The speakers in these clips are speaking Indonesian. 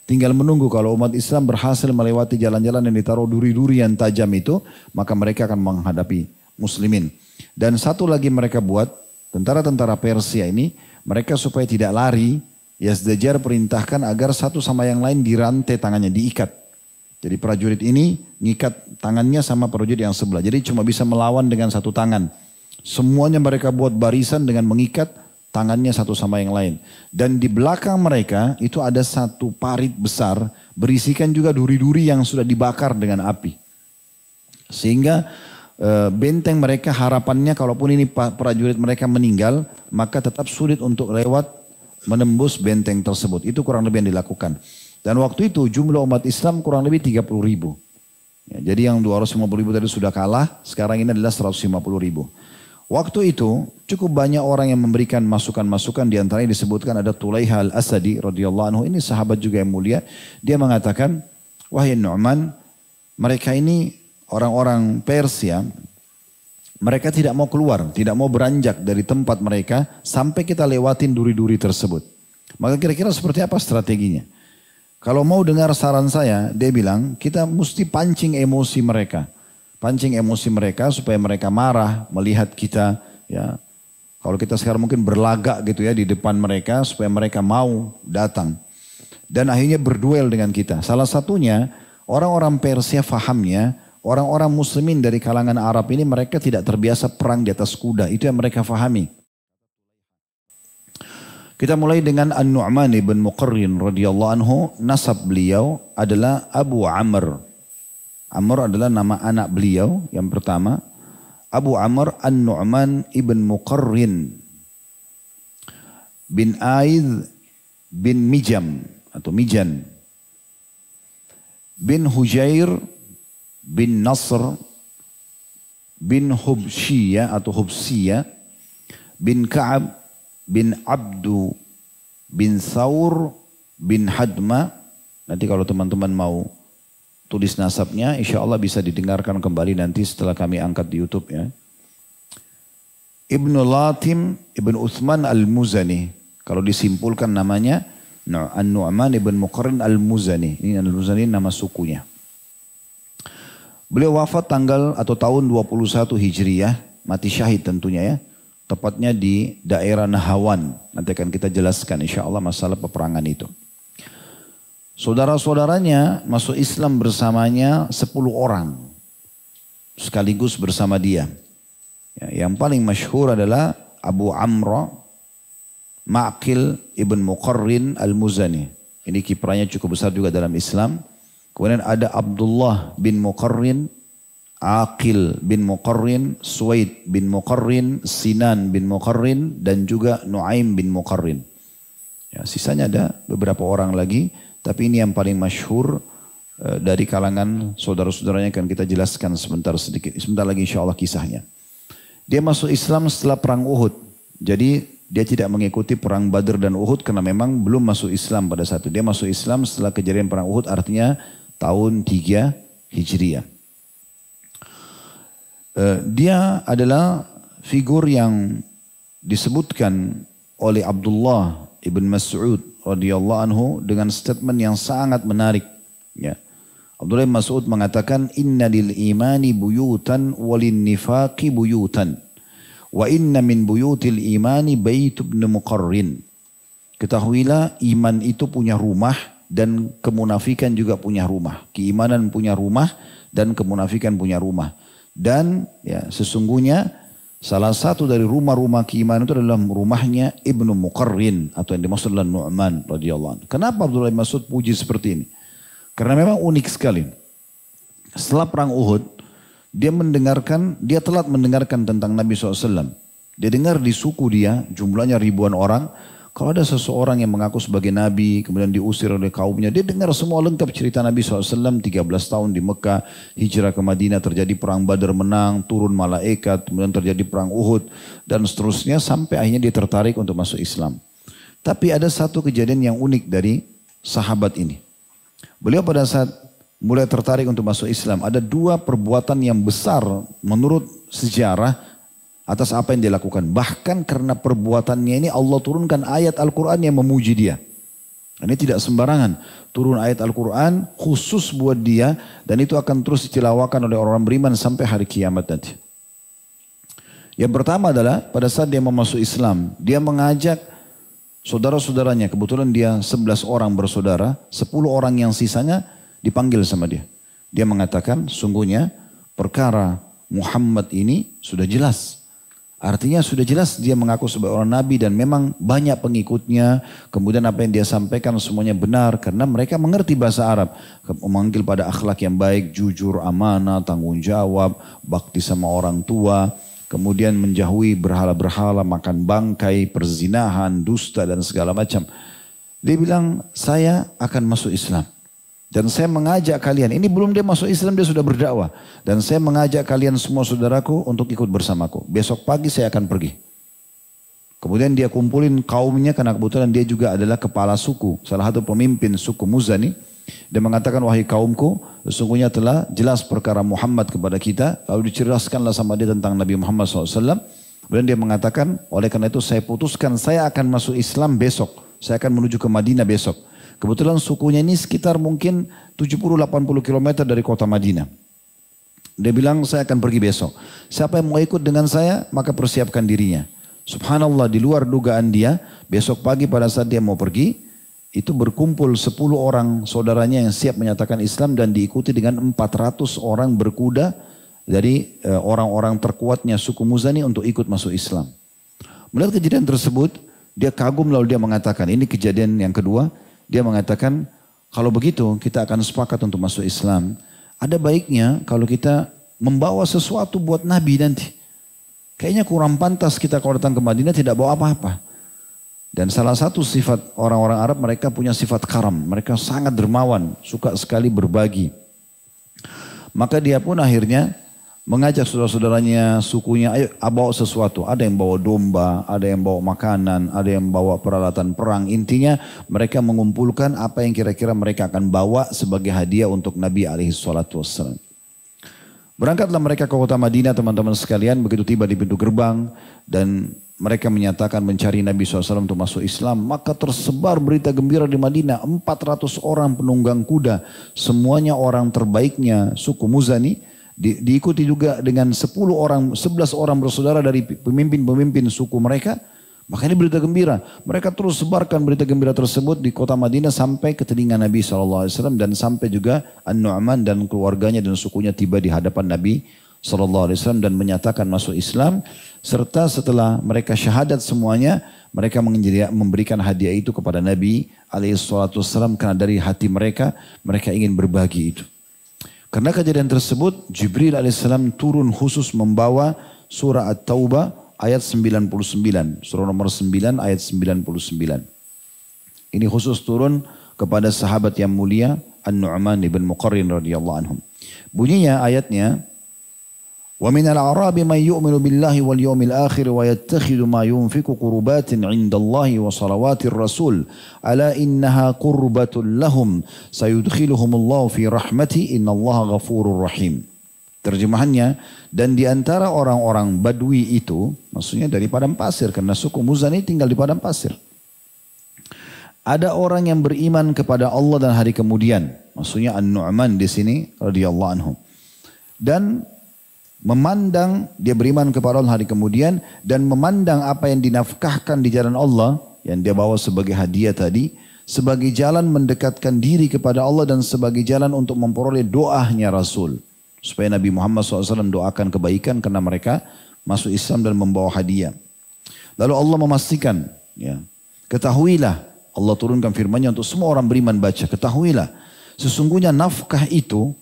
Tinggal menunggu kalau umat Islam berhasil melewati jalan-jalan yang ditaruh duri-duri yang tajam itu, maka mereka akan menghadapi muslimin. Dan satu lagi mereka buat, tentara-tentara Persia ini, mereka supaya tidak lari, Yazdajar perintahkan agar satu sama yang lain dirantai tangannya, diikat. Jadi prajurit ini ngikat tangannya sama prajurit yang sebelah. Jadi cuma bisa melawan dengan satu tangan. Semuanya mereka buat barisan dengan mengikat tangannya satu sama yang lain. Dan di belakang mereka itu ada satu parit besar berisikan juga duri-duri yang sudah dibakar dengan api. Sehingga benteng mereka harapannya kalaupun ini prajurit mereka meninggal, maka tetap sulit untuk lewat menembus benteng tersebut. Itu kurang lebih yang dilakukan. Dan waktu itu jumlah umat Islam kurang lebih 30.000. Ya, jadi yang 250.000 tadi sudah kalah, sekarang ini adalah 150.000. Waktu itu cukup banyak orang yang memberikan masukan-masukan, di antaranya disebutkan ada Tulaiha al-Asadi radhiyallahu anhu, ini sahabat juga yang mulia. Dia mengatakan, wahai Nu'man, mereka ini orang-orang Persia, mereka tidak mau keluar, tidak mau beranjak dari tempat mereka sampai kita lewatin duri-duri tersebut. Maka kira-kira seperti apa strateginya? Kalau mau dengar saran saya, dia bilang kita mesti pancing emosi mereka. Pancing emosi mereka supaya mereka marah melihat kita. Ya. Kalau kita sekarang mungkin berlagak gitu ya di depan mereka supaya mereka mau datang. Dan akhirnya berduel dengan kita. Salah satunya orang-orang Persia fahamnya, orang-orang muslimin dari kalangan Arab ini mereka tidak terbiasa perang di atas kuda. Itu yang mereka fahami. Kita mulai dengan An-Nu'man ibn Muqarrin radhiyallahu anhu. Nasab beliau adalah Abu Amr. Amr adalah nama anak beliau yang pertama. Abu Amr An-Nu'man ibn Muqarrin bin Aidh bin Mijam atau Mijan bin Hujair bin Nasr bin Hubshiyah atau Hubsiyah bin Ka'ab bin Abdu bin Thawr bin Hadma. Nanti kalau teman-teman mau tulis nasabnya, insya Allah bisa didengarkan kembali nanti setelah kami angkat di YouTube ya. Ibnu Latim Ibnu Uthman al-Muzani. Kalau disimpulkan namanya An-Nu'man ibn Muqarrin al-Muzani. Ini al-Muzani nama sukunya. Beliau wafat tanggal atau tahun 21 Hijriyah, mati syahid tentunya ya. Tepatnya di daerah Nahawan. Nanti akan kita jelaskan insya Allah masalah peperangan itu. Saudara-saudaranya masuk Islam bersamanya 10 orang. Sekaligus bersama dia. Ya, yang paling masyhur adalah Abu Amr Ma'qil ibn Muqarrin al-Muzani. Ini kiprahnya cukup besar juga dalam Islam. Kemudian ada Abdullah bin Muqarrin, Aqil bin Muqarrin, Suwaid bin Muqarrin, Sinan bin Muqarrin, dan juga Nuaim bin Muqarrin. Ya, sisanya ada beberapa orang lagi, tapi ini yang paling masyhur dari kalangan saudara-saudaranya akan kita jelaskan sebentar lagi insya Allah kisahnya. Dia masuk Islam setelah perang Uhud. Jadi dia tidak mengikuti perang Badr dan Uhud karena memang belum masuk Islam pada saat itu. Dia masuk Islam setelah kejadian perang Uhud, artinya tahun 3 Hijriah. Dia adalah figur yang disebutkan oleh Abdullah ibn Mas'ud radhiyallahu anhu dengan statement yang sangat menarik. Ya. Abdullah bin Mas'ud mengatakan, Inna lil imani buyutan walin nifaqi buyutan. Wa inna min buyutil imani bait ibn Muqarrin. Ketahuilah iman itu punya rumah dan kemunafikan juga punya rumah. Keimanan punya rumah dan kemunafikan punya rumah. Dan ya sesungguhnya salah satu dari rumah-rumah keimanan itu adalah rumahnya Ibnu Muqarrin atau yang dimaksud adalah Nu'man radhiyallahu anhu. Kenapa Abdullah bin Mas'ud puji seperti ini? Karena memang unik sekali. Setelah perang Uhud, dia telat mendengarkan tentang Nabi SAW. Dia dengar di suku dia, jumlahnya ribuan orang. Kalau ada seseorang yang mengaku sebagai Nabi, kemudian diusir oleh kaumnya, dia dengar semua lengkap cerita Nabi SAW, 13 tahun di Mekah, hijrah ke Madinah, terjadi perang Badar menang, turun malaikat, kemudian terjadi perang Uhud, dan seterusnya sampai akhirnya dia tertarik untuk masuk Islam. Tapi ada satu kejadian yang unik dari sahabat ini. Beliau pada saat mulai tertarik untuk masuk Islam, ada 2 perbuatan yang besar menurut sejarah atas apa yang dia lakukan. Bahkan karena perbuatannya ini Allah turunkan ayat Al-Quran yang memuji dia. Ini tidak sembarangan. Turun ayat Al-Quran khusus buat dia dan itu akan terus ditilawakan oleh orang beriman sampai hari kiamat nanti. Yang pertama adalah pada saat dia mau masuk Islam, dia mengajak saudara-saudaranya, kebetulan dia 11 orang bersaudara, 10 orang yang sisanya dipanggil sama dia. Dia mengatakan, sungguhnya perkara Muhammad ini sudah jelas. Artinya sudah jelas dia mengaku sebagai orang nabi dan memang banyak pengikutnya. Kemudian apa yang dia sampaikan semuanya benar karena mereka mengerti bahasa Arab. Memanggil pada akhlak yang baik, jujur, amanah, tanggung jawab, bakti sama orang tua. Kemudian menjauhi berhala-berhala, makan bangkai, perzinahan, dusta dan segala macam. Dia bilang, saya akan masuk Islam. Dan saya mengajak kalian, ini belum dia masuk Islam dia sudah berdakwah. Dan saya mengajak kalian semua saudaraku untuk ikut bersamaku. Besok pagi saya akan pergi. Kemudian dia kumpulin kaumnya karena kebetulan dia juga adalah kepala suku. Salah satu pemimpin suku Muzani. Dia mengatakan, wahai kaumku, sesungguhnya telah jelas perkara Muhammad kepada kita. Lalu diceraskanlah sama dia tentang Nabi Muhammad SAW. Kemudian dia mengatakan, oleh karena itu saya putuskan saya akan masuk Islam besok. Saya akan menuju ke Madinah besok. Kebetulan sukunya ini sekitar mungkin 70-80 km dari kota Madinah. Dia bilang saya akan pergi besok. Siapa yang mau ikut dengan saya maka persiapkan dirinya. Subhanallah di luar dugaan dia. Besok pagi pada saat dia mau pergi. Itu berkumpul 10 orang saudaranya yang siap menyatakan Islam. Dan diikuti dengan 400 orang berkuda. Dari orang-orang terkuatnya suku Muzani untuk ikut masuk Islam. Melihat kejadian tersebut. Dia kagum lalu dia mengatakan. Ini kejadian yang kedua. Dia mengatakan, kalau begitu kita akan sepakat untuk masuk Islam. Ada baiknya kalau kita membawa sesuatu buat Nabi nanti. Kayaknya kurang pantas kita kalau datang ke Madinah tidak bawa apa-apa. Dan salah satu sifat orang-orang Arab, mereka punya sifat karam. Mereka sangat dermawan, suka sekali berbagi. Maka dia pun akhirnya mengajak saudara-saudaranya, sukunya, ayo bawa sesuatu. Ada yang bawa domba, ada yang bawa makanan, ada yang bawa peralatan perang. Intinya mereka mengumpulkan apa yang kira-kira mereka akan bawa sebagai hadiah untuk Nabi SAW. Berangkatlah mereka ke kota Madinah teman-teman sekalian. Begitu tiba di pintu gerbang dan mereka menyatakan mencari Nabi SAW untuk masuk Islam. Maka tersebar berita gembira di Madinah. 400 orang penunggang kuda. Semuanya orang terbaiknya suku Muzani. Diikuti juga dengan 11 orang bersaudara dari pemimpin-pemimpin suku mereka. Maka ini berita gembira. Mereka terus sebarkan berita gembira tersebut di kota Madinah sampai ke telinga Nabi SAW. Dan sampai juga An-Nu'man dan keluarganya dan sukunya tiba di hadapan Nabi SAW. Dan menyatakan masuk Islam. Serta setelah mereka syahadat semuanya. Mereka memberikan hadiah itu kepada Nabi SAW. Karena dari hati mereka ingin berbagi itu. Karena kejadian tersebut, Jibril alaihissalam turun khusus membawa surah At-Taubah ayat 99. Surah nomor 9 ayat 99. Ini khusus turun kepada sahabat yang mulia An-Nu'man ibn Muqarrin radhiyallahu anhum. Bunyinya ayatnya, وَمِنَ الْأَعْرَابِ مَنْ يُؤْمِنُ بِاللَّهِ وَالْيَوْمِ الْآخِرِ وَيَتَّخِذُ مَا يُنْفِقُ قُرُبَاتٍ عِنْدَ اللَّهِ وَصَلَوَاتِ الرَّسُولِ أَلَا إِنَّهَا قُرْبَةٌ لَهُمْ سَيُدْخِلُهُمُ اللَّهُ فِي رَحْمَتِهِ إِنَّ اللَّهَ غَفُورٌ رَحِيمٌ. Terjemahannya, dan di antara orang-orang Badui itu, maksudnya dari padang pasir, karena suku Muzani tinggal di padang pasir. Ada orang yang beriman kepada Allah dan hari kemudian, maksudnya An-Nu'man di sini radhiyallahu anhu. Dan memandang, dia beriman kepada Allah hari kemudian dan memandang apa yang dinafkahkan di jalan Allah yang dia bawa sebagai hadiah tadi sebagai jalan mendekatkan diri kepada Allah dan sebagai jalan untuk memperoleh doanya Rasul supaya Nabi Muhammad SAW doakan kebaikan karena mereka masuk Islam dan membawa hadiah. Lalu Allah memastikan, ya, ketahuilah, Allah turunkan firman-Nya untuk semua orang beriman baca, ketahuilah sesungguhnya nafkah itu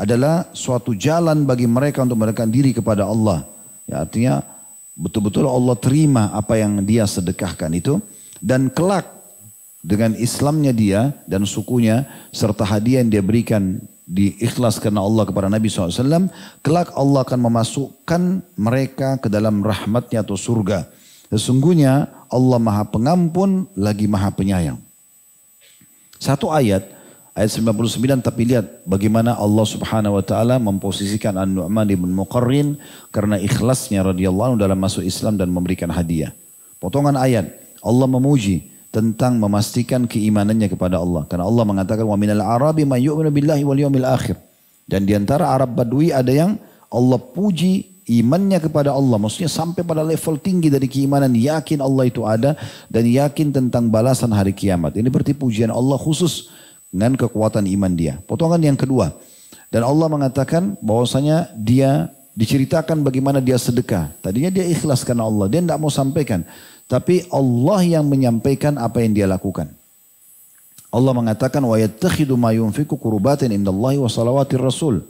adalah suatu jalan bagi mereka untuk mendekatkan diri kepada Allah. Ya, artinya betul-betul Allah terima apa yang dia sedekahkan itu. Dan kelak dengan Islamnya dia dan sukunya serta hadiah yang dia berikan di ikhlas karena Allah kepada Nabi SAW. Kelak Allah akan memasukkan mereka ke dalam rahmatnya atau surga. Sesungguhnya Allah maha pengampun lagi maha penyayang. Satu ayat 99, tapi lihat bagaimana Allah Subhanahu wa taala memposisikan An-Nu'man ibn Muqarrin karena ikhlasnya radhiyallahu anhu dalam masuk Islam dan memberikan hadiah. Potongan ayat, Allah memuji tentang memastikan keimanannya kepada Allah. Karena Allah mengatakan wa minal arabi man yu'minu billahi wal yawmil akhir. Dan di antara Arab Badui ada yang Allah puji imannya kepada Allah. Maksudnya sampai pada level tinggi dari keimanan, yakin Allah itu ada dan yakin tentang balasan hari kiamat. Ini berarti pujian Allah khusus dengan kekuatan iman dia. Potongan yang kedua. Dan Allah mengatakan bahwasanya dia diceritakan bagaimana dia sedekah. Tadinya dia ikhlas karena Allah. Dia tidak mau sampaikan. Tapi Allah yang menyampaikan apa yang dia lakukan. Allah mengatakan wa yattakhidhu ma yunfiqu qurbatin indallahi wa salawatir rasul.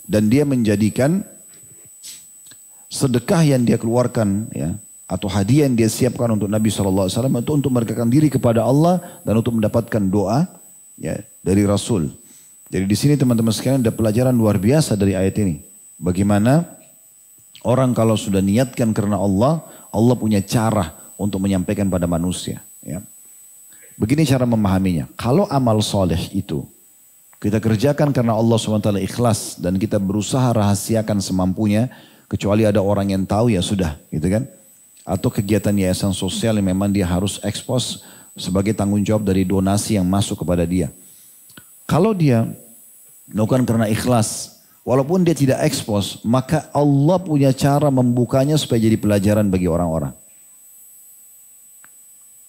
Dan dia menjadikan sedekah yang dia keluarkan ya atau hadiah yang dia siapkan untuk Nabi SAW itu untuk mendekatkan diri kepada Allah dan untuk mendapatkan doa ya dari Rasul. Jadi di sini teman-teman sekalian ada pelajaran luar biasa dari ayat ini. Bagaimana orang kalau sudah niatkan karena Allah, Allah punya cara untuk menyampaikan pada manusia. Ya. Begini cara memahaminya. Kalau amal soleh itu kita kerjakan karena Allah SWT ikhlas dan kita berusaha rahasiakan semampunya, kecuali ada orang yang tahu ya sudah, gitu kan? Atau kegiatan yayasan sosial yang memang dia harus ekspos sebagai tanggung jawab dari donasi yang masuk kepada dia. Kalau dia melakukan karena ikhlas, walaupun dia tidak ekspos, maka Allah punya cara membukanya supaya jadi pelajaran bagi orang-orang.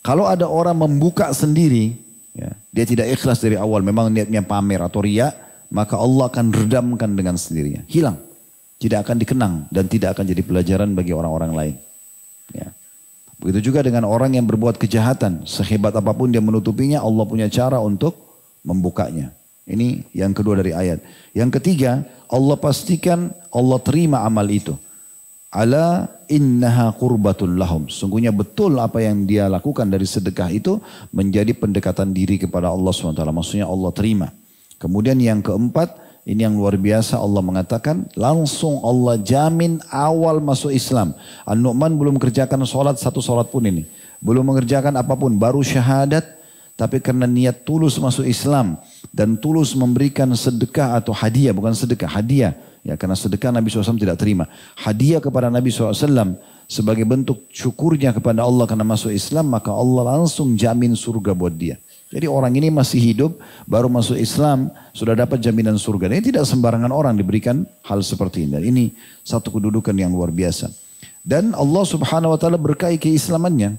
Kalau ada orang membuka sendiri, ya, dia tidak ikhlas dari awal, memang niatnya pamer atau riya, maka Allah akan redamkan dengan sendirinya. Hilang. Tidak akan dikenang dan tidak akan jadi pelajaran bagi orang-orang lain. Ya. Begitu juga dengan orang yang berbuat kejahatan. Sehebat apapun dia menutupinya, Allah punya cara untuk membukanya. Ini yang kedua dari ayat. Yang ketiga, Allah pastikan Allah terima amal itu. Ala innaha qurbatul lahum. Sungguhnya betul apa yang dia lakukan dari sedekah itu menjadi pendekatan diri kepada Allah SWT. Maksudnya Allah terima. Kemudian yang keempat, ini yang luar biasa, Allah mengatakan langsung Allah jamin awal masuk Islam. An-Nu'man belum kerjakan sholat, satu sholat pun ini. Belum mengerjakan apapun, baru syahadat. Tapi karena niat tulus masuk Islam dan tulus memberikan sedekah atau hadiah, bukan sedekah, hadiah. Ya, karena sedekah Nabi SAW tidak terima. Hadiah kepada Nabi SAW sebagai bentuk syukurnya kepada Allah karena masuk Islam, maka Allah langsung jamin surga buat dia. Jadi orang ini masih hidup, baru masuk Islam, sudah dapat jaminan surga. Ini tidak sembarangan orang diberikan hal seperti ini. Dan ini satu kedudukan yang luar biasa. Dan Allah Subhanahu Wa Taala berkahi keislamannya.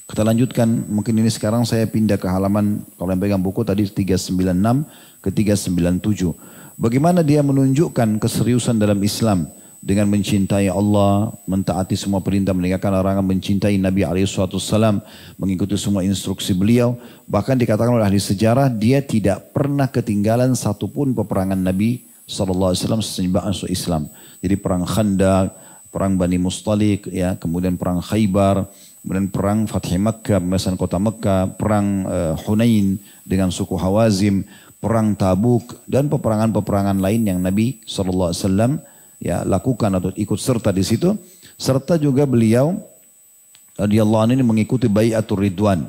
Kita lanjutkan, mungkin ini sekarang saya pindah ke halaman, kalau yang pegang buku tadi 396 ke 397. Bagaimana dia menunjukkan keseriusan dalam Islam dengan mencintai Allah, mentaati semua perintah, meninggalkan larangan, mencintai Nabi SAW, mengikuti semua instruksi beliau. Bahkan dikatakan oleh ahli sejarah, dia tidak pernah ketinggalan satupun peperangan Nabi SAW sejak masuk Islam. Jadi perang Khandaq, perang Bani Mustalik, ya, kemudian perang Khaybar, kemudian perang Fathi Makkah, pembebasan kota Makkah, perang Hunain dengan suku Hawazim, perang Tabuk, dan peperangan-peperangan lain yang Nabi SAW ya, lakukan atau ikut serta di situ. Serta juga beliau radhiyallahu anhu ini mengikuti Bai'atur Ridwan.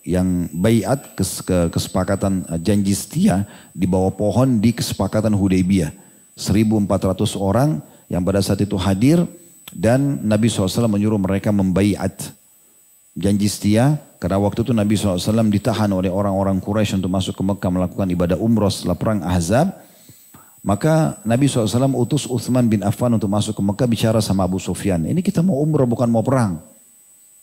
Yang bai'at kesepakatan janji setia di bawah pohon di kesepakatan Hudaybiyah. 1.400 orang yang pada saat itu hadir dan Nabi SAW menyuruh mereka membai'at janji setia. Karena waktu itu Nabi SAW ditahan oleh orang-orang Quraisy untuk masuk ke Mekah melakukan ibadah umroh setelah perang Ahzab. Maka Nabi SAW utus Uthman bin Affan untuk masuk ke Mekah bicara sama Abu Sufyan. Ini kita mau umroh bukan mau perang.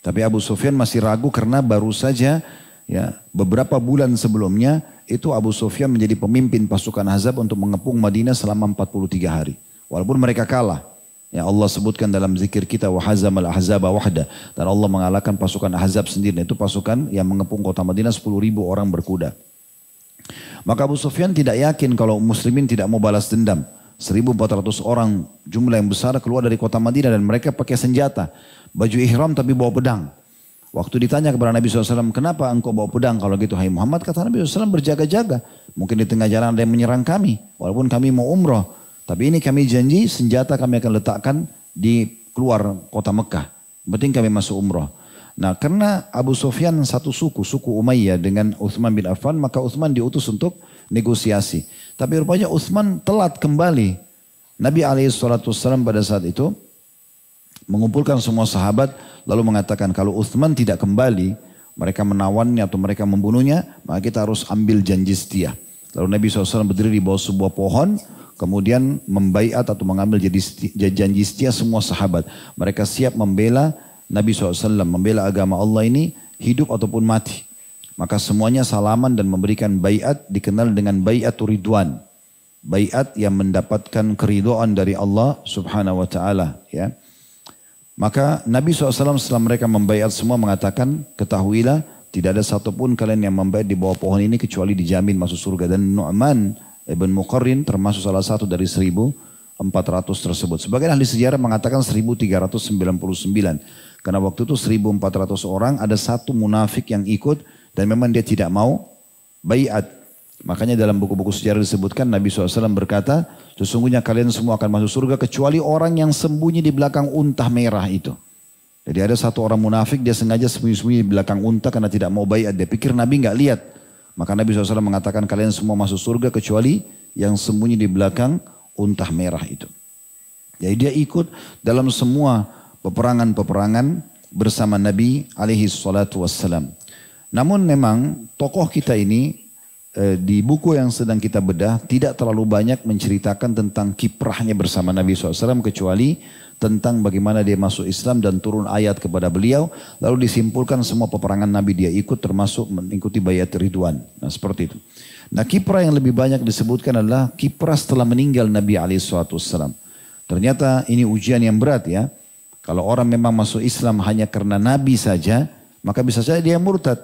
Tapi Abu Sufyan masih ragu karena baru saja ya beberapa bulan sebelumnya itu Abu Sufyan menjadi pemimpin pasukan Ahzab untuk mengepung Madinah selama 43 hari. Walaupun mereka kalah. Ya Allah sebutkan dalam zikir kita wahazamal ahzaba wahda, dan Allah mengalahkan pasukan Ahzab sendiri. Itu pasukan yang mengepung kota Madinah 10.000 orang berkuda. Maka Abu Sufyan tidak yakin kalau muslimin tidak mau balas dendam. 1.400 orang jumlah yang besar keluar dari kota Madinah dan mereka pakai senjata. Baju ihram tapi bawa pedang. Waktu ditanya kepada Nabi SAW, kenapa engkau bawa pedang kalau gitu hai Muhammad? Kata Nabi SAW, berjaga-jaga. Mungkin di tengah jalan ada yang menyerang kami. Walaupun kami mau umroh. Tapi ini kami janji senjata kami akan letakkan di keluar kota Mekah. Penting kami masuk umroh. Nah karena Abu Sufyan satu suku Umayyah dengan Uthman bin Affan, maka Uthman diutus untuk negosiasi. Tapi rupanya Uthman telat kembali. Nabi SAW pada saat itu mengumpulkan semua sahabat lalu mengatakan kalau Uthman tidak kembali, mereka menawannya atau mereka membunuhnya, maka kita harus ambil janji setia. Lalu Nabi SAW berdiri di bawah sebuah pohon, kemudian membaiat atau mengambil janji setia semua sahabat. Mereka siap membela Nabi SAW, membela agama Allah ini hidup ataupun mati. Maka semuanya salaman dan memberikan baiat, dikenal dengan baiatur ridwan. Baiat yang mendapatkan keridhaan dari Allah Subhanahu wa taala, ya. Maka Nabi SAW setelah mereka membaiat semua mengatakan, ketahuilah tidak ada satupun kalian yang membaiat di bawah pohon ini kecuali dijamin masuk surga. Dan Nu'man ibn Muqarrin termasuk salah satu dari 1.400 tersebut. Sebagian ahli sejarah mengatakan 1.399. Karena waktu itu 1.400 orang ada satu munafik yang ikut dan memang dia tidak mau baiat. Makanya dalam buku-buku sejarah disebutkan Nabi SAW berkata, sesungguhnya kalian semua akan masuk surga kecuali orang yang sembunyi di belakang unta merah itu. Jadi ada satu orang munafik, dia sengaja sembunyi-sembunyi di belakang unta karena tidak mau baiat. Dia pikir Nabi nggak lihat. Maka Nabi SAW mengatakan kalian semua masuk surga kecuali yang sembunyi di belakang unta merah itu. Jadi dia ikut dalam semua peperangan-peperangan bersama Nabi alaihi salatu wassalam. Namun memang tokoh kita ini di buku yang sedang kita bedah tidak terlalu banyak menceritakan tentang kiprahnya bersama Nabi SAW kecuali tentang bagaimana dia masuk Islam dan turun ayat kepada beliau lalu disimpulkan semua peperangan Nabi dia ikut termasuk mengikuti baiat ridwan. Nah seperti itu. Nah kiprah yang lebih banyak disebutkan adalah kiprah setelah meninggal Nabi SAW. Ternyata ini ujian yang berat ya. Kalau orang memang masuk Islam hanya karena Nabi saja maka bisa saja dia murtad.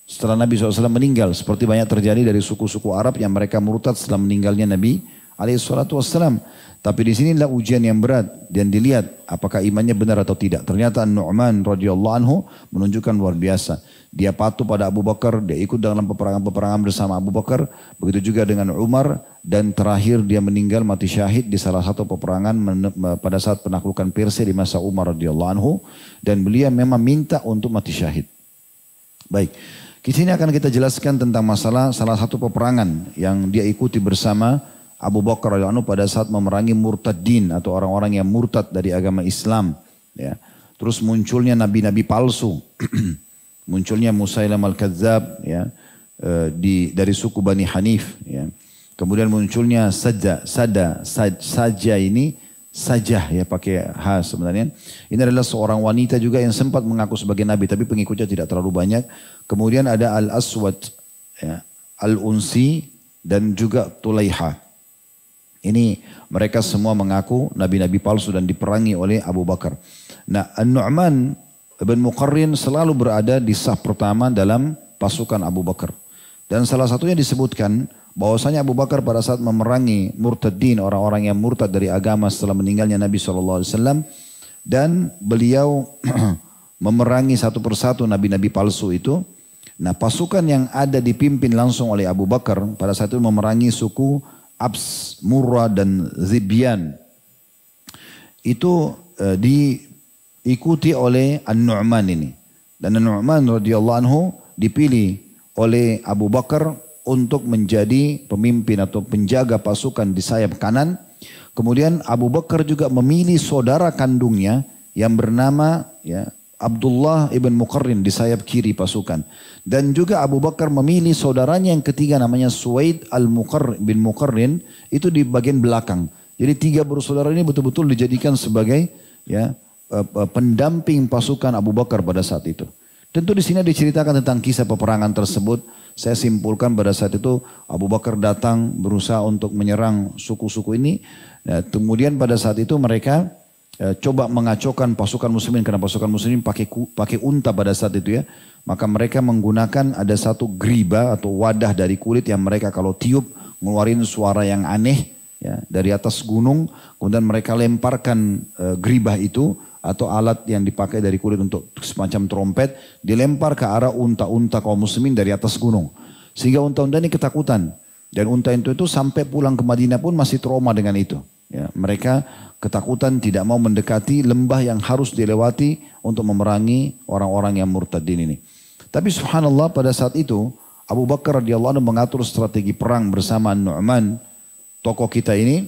Setelah Nabi SAW meninggal, seperti banyak terjadi dari suku-suku Arab yang mereka murtad setelah meninggalnya Nabi SAW. Tapi di sinilah ujian yang berat dan dilihat apakah imannya benar atau tidak. Ternyata Nu'man radhiyallahu anhu menunjukkan luar biasa. Dia patuh pada Abu Bakar, dia ikut dalam peperangan-peperangan bersama Abu Bakar. Begitu juga dengan Umar dan terakhir dia meninggal mati syahid di salah satu peperangan pada saat penaklukan Persia di masa Umar radhiyallahu anhu. Dan beliau memang minta untuk mati syahid. Baik. Di sini akan kita jelaskan tentang masalah salah satu peperangan yang dia ikuti bersama Abu Bakar radhiyallahu anhu pada saat memerangi murtadin atau orang-orang yang murtad dari agama Islam. Ya. Terus munculnya nabi-nabi palsu, munculnya Musailam al-Kadzab ya, dari suku Bani Hanif. Ya. Kemudian munculnya Sajah ini. Sajah ya pakai H sebenarnya. Ini adalah seorang wanita juga yang sempat mengaku sebagai nabi tapi pengikutnya tidak terlalu banyak. Kemudian ada Al-Aswad, ya, Al-Unsi dan juga Tulaiha. Ini mereka semua mengaku nabi-nabi palsu dan diperangi oleh Abu Bakar. Nah, An-Nu'man ibn Muqarrin selalu berada di saf pertama dalam pasukan Abu Bakar. Dan salah satunya disebutkan bahwasanya Abu Bakar pada saat memerangi murtadin, orang-orang yang murtad dari agama setelah meninggalnya Nabi SAW. Dan beliau memerangi satu persatu nabi-nabi palsu itu. Nah pasukan yang ada dipimpin langsung oleh Abu Bakar pada saat itu memerangi suku Abs, Murrah dan Zibyan. Itu diikuti oleh An-Nu'man ini. Dan An-Nu'man radhiyallahu anhu dipilih oleh Abu Bakar untuk menjadi pemimpin atau penjaga pasukan di sayap kanan. Kemudian Abu Bakar juga memilih saudara kandungnya yang bernama ya, Abdullah ibn Muqarrin di sayap kiri pasukan. Dan juga Abu Bakar memilih saudaranya yang ketiga namanya Suwaid bin Muqarrin itu di bagian belakang. Jadi tiga bersaudara ini betul-betul dijadikan sebagai ya, pendamping pasukan Abu Bakar pada saat itu. Tentu di sini diceritakan tentang kisah peperangan tersebut. Saya simpulkan pada saat itu Abu Bakar datang berusaha untuk menyerang suku-suku ini. Ya, kemudian pada saat itu mereka coba mengacaukan pasukan muslimin karena pasukan muslimin pakai unta pada saat itu ya. Maka mereka menggunakan ada satu griba atau wadah dari kulit yang mereka kalau tiup ngeluarin suara yang aneh ya, dari atas gunung. Kemudian mereka lemparkan gribah itu atau alat yang dipakai dari kulit untuk semacam trompet dilempar ke arah unta-unta kaum muslimin dari atas gunung. Sehingga unta-unta ini ketakutan. Dan unta itu sampai pulang ke Madinah pun masih trauma dengan itu. Ya, mereka ketakutan tidak mau mendekati lembah yang harus dilewati untuk memerangi orang-orang yang murtadin ini. Tapi subhanallah pada saat itu Abu Bakar radhiyallahu anhu mengatur strategi perang bersama Nu'man, tokoh kita ini.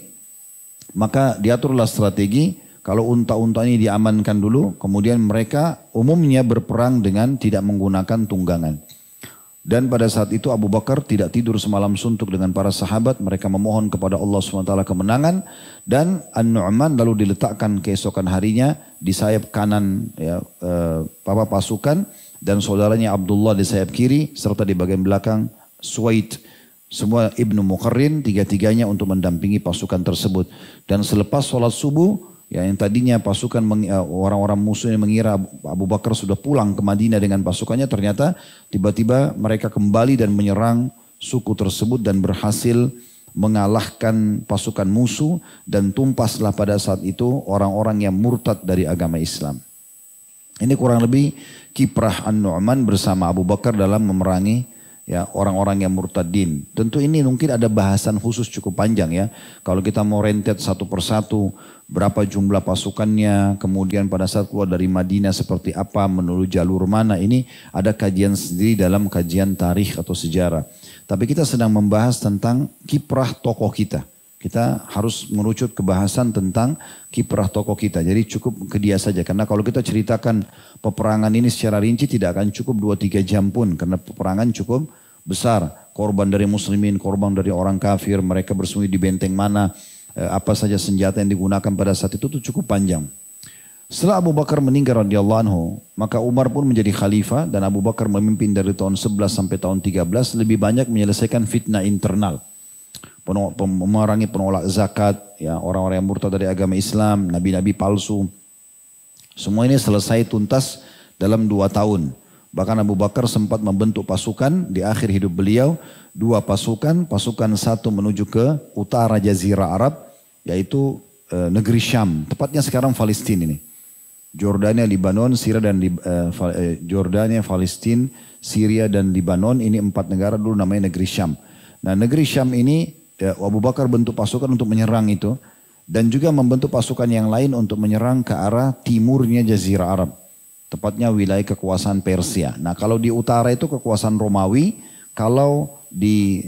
Maka diaturlah strategi. Kalau unta-unta ini diamankan dulu, kemudian mereka umumnya berperang dengan tidak menggunakan tunggangan. Dan pada saat itu Abu Bakar tidak tidur semalam suntuk dengan para sahabat. Mereka memohon kepada Allah SWT kemenangan. Dan An-Nu'man lalu diletakkan keesokan harinya di sayap kanan ya, pasukan. Dan saudaranya Abdullah di sayap kiri. Serta di bagian belakang Suwaid. Semua Ibnu Muqarrin, tiga-tiganya untuk mendampingi pasukan tersebut. Dan selepas sholat subuh, ya, yang tadinya pasukan orang-orang musuh yang mengira Abu Bakar sudah pulang ke Madinah dengan pasukannya, ternyata tiba-tiba mereka kembali dan menyerang suku tersebut dan berhasil mengalahkan pasukan musuh dan tumpaslah pada saat itu orang-orang yang murtad dari agama Islam. Ini kurang lebih kiprah An-Nu'man bersama Abu Bakar dalam memerangi ya orang-orang yang murtadin. Tentu ini mungkin ada bahasan khusus cukup panjang ya. Kalau kita mau rentet satu persatu, berapa jumlah pasukannya, kemudian pada saat keluar dari Madinah seperti apa, menuju jalur mana, ini ada kajian sendiri dalam kajian tarikh atau sejarah. Tapi kita sedang membahas tentang kiprah tokoh kita. Kita harus merucut ke bahasan tentang kiprah tokoh kita. Jadi cukup ke dia saja. Karena kalau kita ceritakan peperangan ini secara rinci tidak akan cukup 2-3 jam pun. Karena peperangan cukup besar. Korban dari muslimin, korban dari orang kafir. Mereka bersembunyi di benteng mana. Apa saja senjata yang digunakan pada saat itu cukup panjang. Setelah Abu Bakar meninggal radhiyallahu anhu, maka Umar pun menjadi khalifah. Dan Abu Bakar memimpin dari tahun 11 sampai tahun 13. Lebih banyak menyelesaikan fitnah internal. Memerangi penolak zakat, ya, orang-orang yang murtad dari agama Islam, nabi-nabi palsu. Semua ini selesai tuntas dalam 2 tahun. Bahkan Abu Bakar sempat membentuk pasukan di akhir hidup beliau. 2 pasukan, pasukan satu menuju ke utara Jazirah Arab, yaitu negeri Syam. Tepatnya sekarang Palestina ini. Jordania, Libanon, Syria dan Jordania, Palestina, Syria dan Libanon. Ini 4 negara dulu namanya negeri Syam. Nah negeri Syam ini ya, Abu Bakar bentuk pasukan untuk menyerang itu. Dan juga membentuk pasukan yang lain untuk menyerang ke arah timurnya Jazirah Arab. Tepatnya wilayah kekuasaan Persia. Nah kalau di utara itu kekuasaan Romawi. Kalau di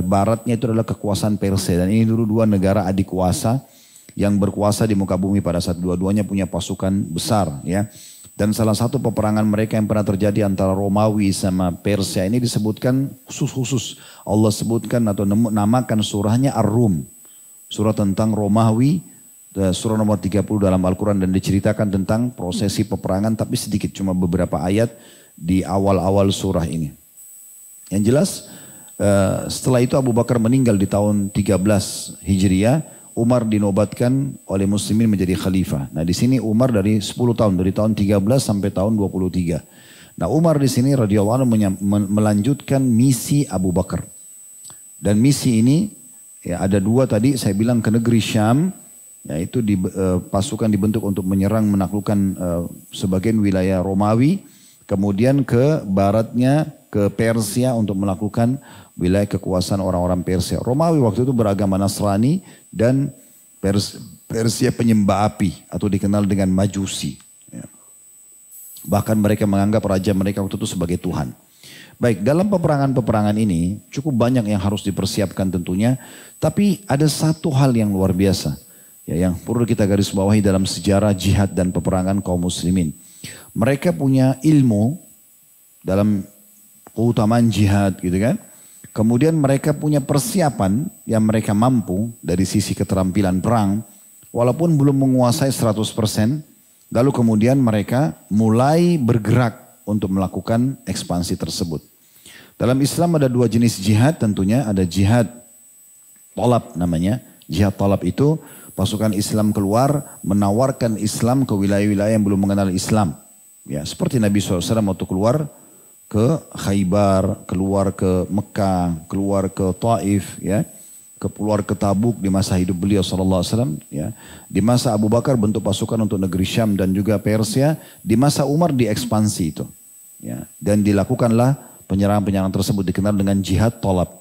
baratnya itu adalah kekuasaan Persia. Dan ini dulu 2 negara adik kuasa yang berkuasa di muka bumi pada saat dua-duanya punya pasukan besar. Ya. Dan salah satu peperangan mereka yang pernah terjadi antara Romawi sama Persia ini disebutkan khusus-khusus. Allah sebutkan atau namakan surahnya Ar-Rum. Surah tentang Romawi, surah nomor 30 dalam Al-Quran. Dan diceritakan tentang prosesi peperangan tapi sedikit, cuma beberapa ayat di awal-awal surah ini. Yang jelas setelah itu Abu Bakar meninggal di tahun 13 Hijriah. Umar dinobatkan oleh muslimin menjadi khalifah. Nah di sini Umar dari 10 tahun, dari tahun 13 sampai tahun 23. Nah Umar di sini radhiyallahu anhu melanjutkan misi Abu Bakar. Dan misi ini ya ada 2 tadi saya bilang ke negeri Syam, yaitu pasukan dibentuk untuk menyerang menaklukkan sebagian wilayah Romawi. Kemudian ke baratnya ke Persia untuk melakukan wilayah kekuasaan orang-orang Persia. Romawi waktu itu beragama Nasrani dan Persia penyembah api atau dikenal dengan Majusi. Ya. Bahkan mereka menganggap raja mereka waktu itu sebagai Tuhan. Baik, dalam peperangan-peperangan ini cukup banyak yang harus dipersiapkan tentunya. Tapi ada satu hal yang luar biasa ya, yang perlu kita garis bawahi dalam sejarah jihad dan peperangan kaum muslimin. Mereka punya ilmu dalam keutamaan jihad gitu kan. Kemudian mereka punya persiapan yang mereka mampu dari sisi keterampilan perang. Walaupun belum menguasai 100%. Lalu kemudian mereka mulai bergerak untuk melakukan ekspansi tersebut. Dalam Islam ada 2 jenis jihad tentunya. Ada jihad tolab namanya. Jihad tolab itu pasukan Islam keluar menawarkan Islam ke wilayah-wilayah yang belum mengenal Islam. Ya, seperti Nabi SAW waktu keluar ke Khaybar, keluar ke Mekah, keluar ke Taif, ya, keluar ke Tabuk di masa hidup beliau SAW. Ya. Di masa Abu Bakar bentuk pasukan untuk negeri Syam dan juga Persia. Di masa Umar diekspansi itu. Ya. Dan dilakukanlah penyerangan-penyerangan tersebut dikenal dengan jihad tolab.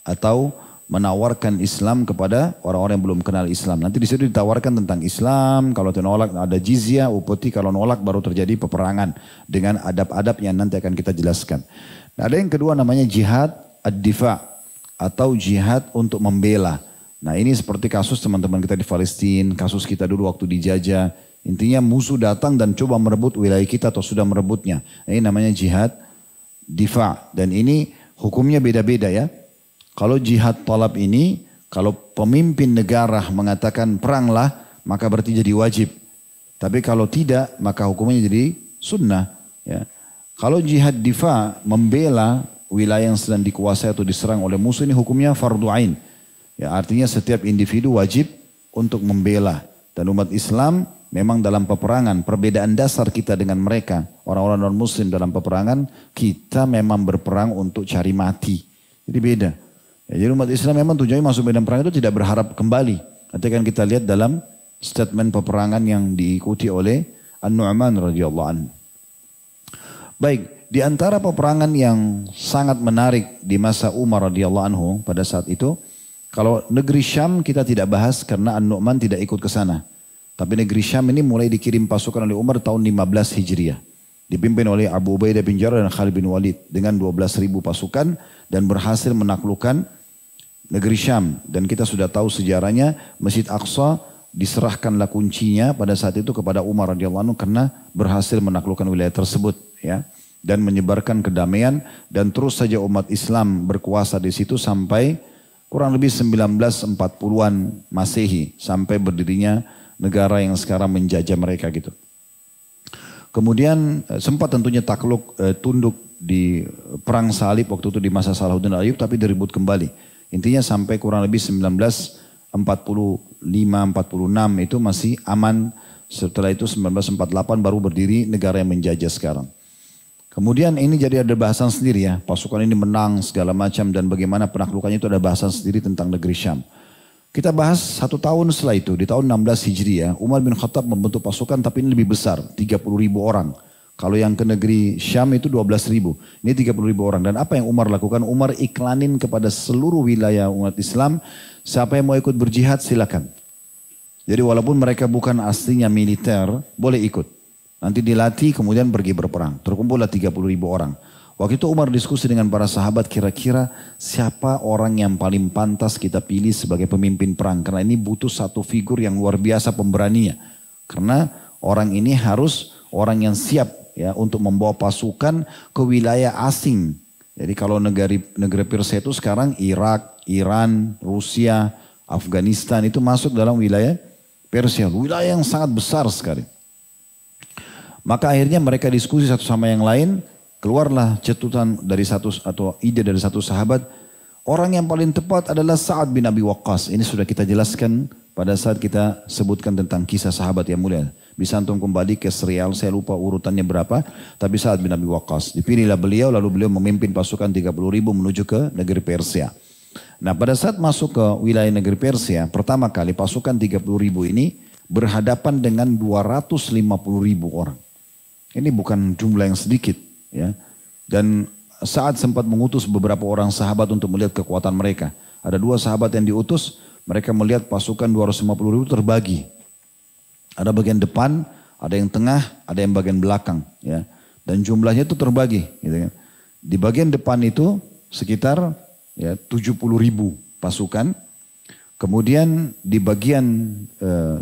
Atau menawarkan Islam kepada orang-orang yang belum kenal Islam. Nanti di situ ditawarkan tentang Islam, kalau nolak ada jizyah, upeti, kalau nolak baru terjadi peperangan dengan adab-adab yang nanti akan kita jelaskan. Nah, ada yang kedua namanya jihad ad-difa atau jihad untuk membela. Nah ini seperti kasus teman-teman kita di Palestina, kasus kita dulu waktu dijajah. Intinya musuh datang dan coba merebut wilayah kita atau sudah merebutnya. Nah, ini namanya jihad difa. Dan ini hukumnya beda-beda ya. Kalau jihad talab ini, kalau pemimpin negara mengatakan peranglah, maka berarti jadi wajib. Tapi kalau tidak, maka hukumnya jadi sunnah. Ya. Kalau jihad difa, membela wilayah yang sedang dikuasai atau diserang oleh musuh, ini hukumnya fardu ain. Ya, artinya setiap individu wajib untuk membela. Dan umat Islam memang dalam peperangan, perbedaan dasar kita dengan mereka, orang-orang non-muslim dalam peperangan, kita memang berperang untuk cari mati. Jadi beda. Ya, jadi umat Islam memang tujuannya masuk medan perang itu tidak berharap kembali. Nanti kan kita lihat dalam statement peperangan yang diikuti oleh An-Nu'man radhiyallahu anhu. Baik, di antara peperangan yang sangat menarik di masa Umar radhiyallahu anhu pada saat itu, kalau negeri Syam kita tidak bahas karena An-Nu'man tidak ikut ke sana. Tapi negeri Syam ini mulai dikirim pasukan oleh Umar tahun 15 Hijriah. Dipimpin oleh Abu Ubaidah bin Jarrah dan Khalid bin Walid dengan 12.000 pasukan dan berhasil menaklukkan negeri Syam. Dan kita sudah tahu sejarahnya, Masjid Aqsa diserahkanlah kuncinya pada saat itu kepada Umar radhiyallahu anhu karena berhasil menaklukkan wilayah tersebut ya, dan menyebarkan kedamaian, dan terus saja umat Islam berkuasa di situ sampai kurang lebih 1940-an Masehi, sampai berdirinya negara yang sekarang menjajah mereka gitu. Kemudian sempat tentunya takluk tunduk di perang salib waktu itu di masa Salahuddin Ayyub, tapi direbut kembali. Intinya sampai kurang lebih 1945-46 itu masih aman. Setelah itu 1948 baru berdiri negara yang menjajah sekarang. Kemudian ini jadi ada bahasan sendiri ya, pasukan ini menang segala macam dan bagaimana penaklukannya itu ada bahasan sendiri tentang negeri Syam. Kita bahas 1 tahun setelah itu, di tahun 16 Hijriah, Umar bin Khattab membentuk pasukan tapi ini lebih besar, 30.000 orang. Kalau yang ke negeri Syam itu 12.000, ini 30.000 orang. Dan apa yang Umar lakukan? Umar iklanin kepada seluruh wilayah umat Islam, siapa yang mau ikut berjihad silakan. Jadi walaupun mereka bukan aslinya militer, boleh ikut. Nanti dilatih kemudian pergi berperang. Terkumpullah 30.000 orang. Waktu itu Umar diskusi dengan para sahabat, kira-kira siapa orang yang paling pantas kita pilih sebagai pemimpin perang. Karena ini butuh satu figur yang luar biasa pemberaninya. Karena orang ini harus orang yang siap ya untuk membawa pasukan ke wilayah asing. Jadi kalau negara Persia itu sekarang Irak, Iran, Rusia, Afghanistan itu masuk dalam wilayah Persia. Wilayah yang sangat besar sekali. Maka akhirnya mereka diskusi satu sama yang lain, keluarlah cetutan dari satu atau ide dari satu sahabat, orang yang paling tepat adalah Sa'ad bin Abi Waqqas. Ini sudah kita jelaskan pada saat kita sebutkan tentang kisah sahabat yang mulia. Bisa antum kembali ke serial, saya lupa urutannya berapa, tapi Sa'ad bin Abi Waqqas. Dipilihlah beliau, lalu beliau memimpin pasukan 30.000 menuju ke negeri Persia. Nah pada saat masuk ke wilayah negeri Persia, pertama kali pasukan 30.000 ini berhadapan dengan 250.000 orang. Ini bukan jumlah yang sedikit ya. Dan Sa'ad sempat mengutus beberapa orang sahabat untuk melihat kekuatan mereka. Ada 2 sahabat yang diutus, mereka melihat pasukan 250.000 terbagi. Ada bagian depan, ada yang tengah, ada yang bagian belakang ya. Dan jumlahnya itu terbagi gitu kan. Di bagian depan itu sekitar ya 70.000 pasukan. Kemudian di bagian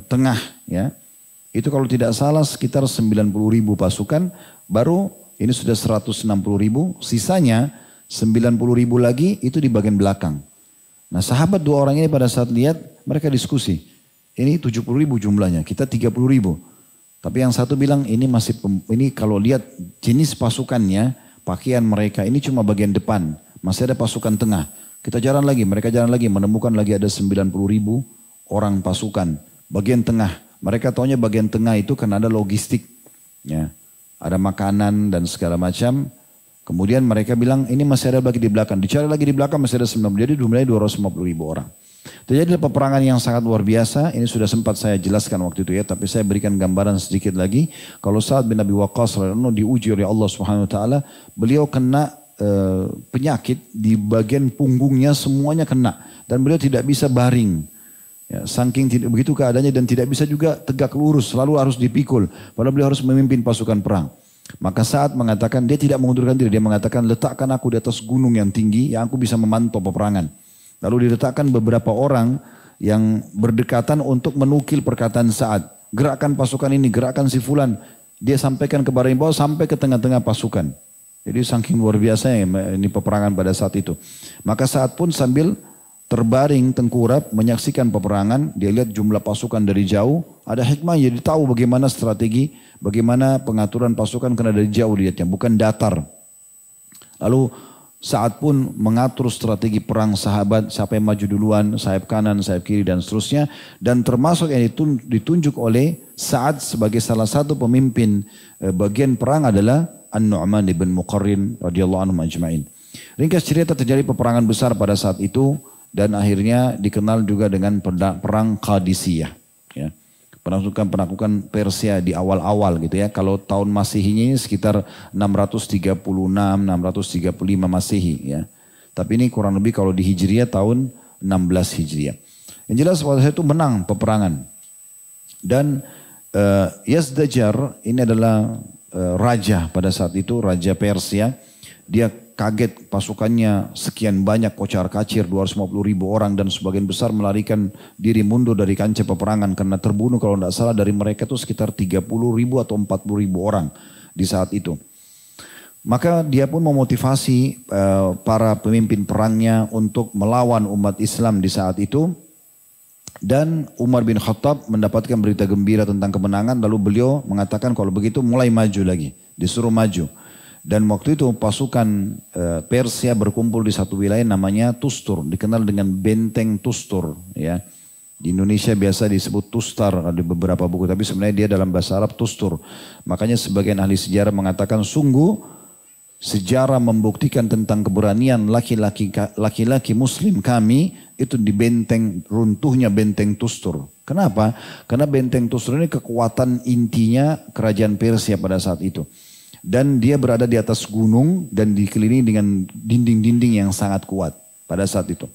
tengah ya, itu kalau tidak salah sekitar 90.000 pasukan, baru ini sudah 160.000, sisanya 90.000 lagi itu di bagian belakang. Nah sahabat 2 orang ini pada saat lihat, mereka diskusi, ini 70.000 jumlahnya, kita 30.000. Tapi yang satu bilang ini kalau lihat jenis pasukannya, pakaian mereka ini cuma bagian depan, masih ada pasukan tengah. Kita jalan lagi, mereka jalan lagi, menemukan lagi ada 90.000 orang pasukan, bagian tengah. Mereka taunya bagian tengah itu karena ada logistik, ya, ada makanan dan segala macam. Kemudian mereka bilang ini masih ada lagi di belakang. Dicari lagi di belakang masih ada 90. Jadi jumlahnya 250.000 orang. Terjadi peperangan yang sangat luar biasa. Ini sudah sempat saya jelaskan waktu itu ya. Tapi saya berikan gambaran sedikit lagi. Kalau Sa'ad bin Abi Waqqas diuji oleh Allah Subhanahu Wa Taala, beliau kena penyakit di bagian punggungnya semuanya kena. Dan beliau tidak bisa baring. Ya, saking tidak begitu keadaannya dan tidak bisa juga tegak lurus, selalu harus dipikul. Padahal beliau harus memimpin pasukan perang. Maka saat mengatakan dia tidak mengundurkan diri, dia mengatakan letakkan aku di atas gunung yang tinggi yang aku bisa memantau peperangan. Lalu diletakkan beberapa orang yang berdekatan untuk menukil perkataan Sa'ad. Gerakan pasukan ini, gerakan si fulan. Dia sampaikan ke bagian bawah sampai ke tengah-tengah pasukan. Jadi saking luar biasa ini peperangan pada saat itu. Maka Sa'ad pun sambil terbaring tengkurap menyaksikan peperangan, dia lihat jumlah pasukan dari jauh, ada hikmah jadi tahu bagaimana strategi, bagaimana pengaturan pasukan karena dari jauh dilihatnya, bukan datar. Lalu Sa'ad pun mengatur strategi perang sahabat, siapa yang maju duluan, sayap kanan, sayap kiri dan seterusnya. Dan termasuk yang ditunjuk oleh Sa'ad sebagai salah satu pemimpin bagian perang adalah An-Nu'man ibn Muqarrin radhiyallahu anhu ajma'in. Ringkas cerita terjadi peperangan besar pada saat itu dan akhirnya dikenal juga dengan perang Qadisiyah. Ya. Penaklukan Persia di awal-awal gitu ya. Kalau tahun Masehinya sekitar 636, 635 Masehi ya. Tapi ini kurang lebih kalau di Hijriah tahun 16 Hijriah. Yang jelas pada saat itu menang peperangan. Dan Yazdajar ini adalah raja pada saat itu, raja Persia. Dia kaget pasukannya sekian banyak kocar-kacir 250 ribu orang dan sebagian besar melarikan diri mundur dari kancah peperangan karena terbunuh kalau tidak salah dari mereka itu sekitar 30 ribu atau 40 ribu orang di saat itu. Maka dia pun memotivasi para pemimpin perangnya untuk melawan umat Islam di saat itu. Dan Umar bin Khattab mendapatkan berita gembira tentang kemenangan lalu beliau mengatakan kalau begitu mulai maju lagi, disuruh maju. Dan waktu itu pasukan Persia berkumpul di satu wilayah namanya Tustur, dikenal dengan benteng Tustur ya. Di Indonesia biasa disebut Tustar, ada beberapa buku tapi sebenarnya dia dalam bahasa Arab Tustur. Makanya sebagian ahli sejarah mengatakan sungguh sejarah membuktikan tentang keberanian laki-laki muslim kami itu di benteng, runtuhnya benteng Tustur. Kenapa? Karena benteng Tustur ini kekuatan intinya kerajaan Persia pada saat itu. Dan dia berada di atas gunung dan dikelilingi dengan dinding-dinding yang sangat kuat pada saat itu.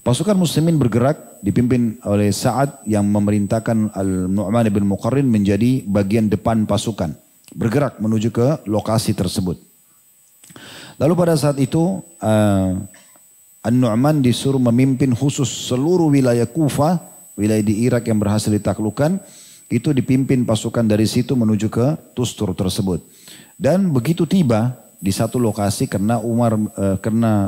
Pasukan muslimin bergerak dipimpin oleh Sa'ad yang memerintahkan Al-Nu'man ibn Muqarrin menjadi bagian depan pasukan. Bergerak menuju ke lokasi tersebut. Lalu pada saat itu An-Nu'man disuruh memimpin khusus seluruh wilayah Kufah, wilayah di Irak yang berhasil ditaklukkan. Itu dipimpin pasukan dari situ menuju ke Tustur tersebut. Dan begitu tiba di satu lokasi karena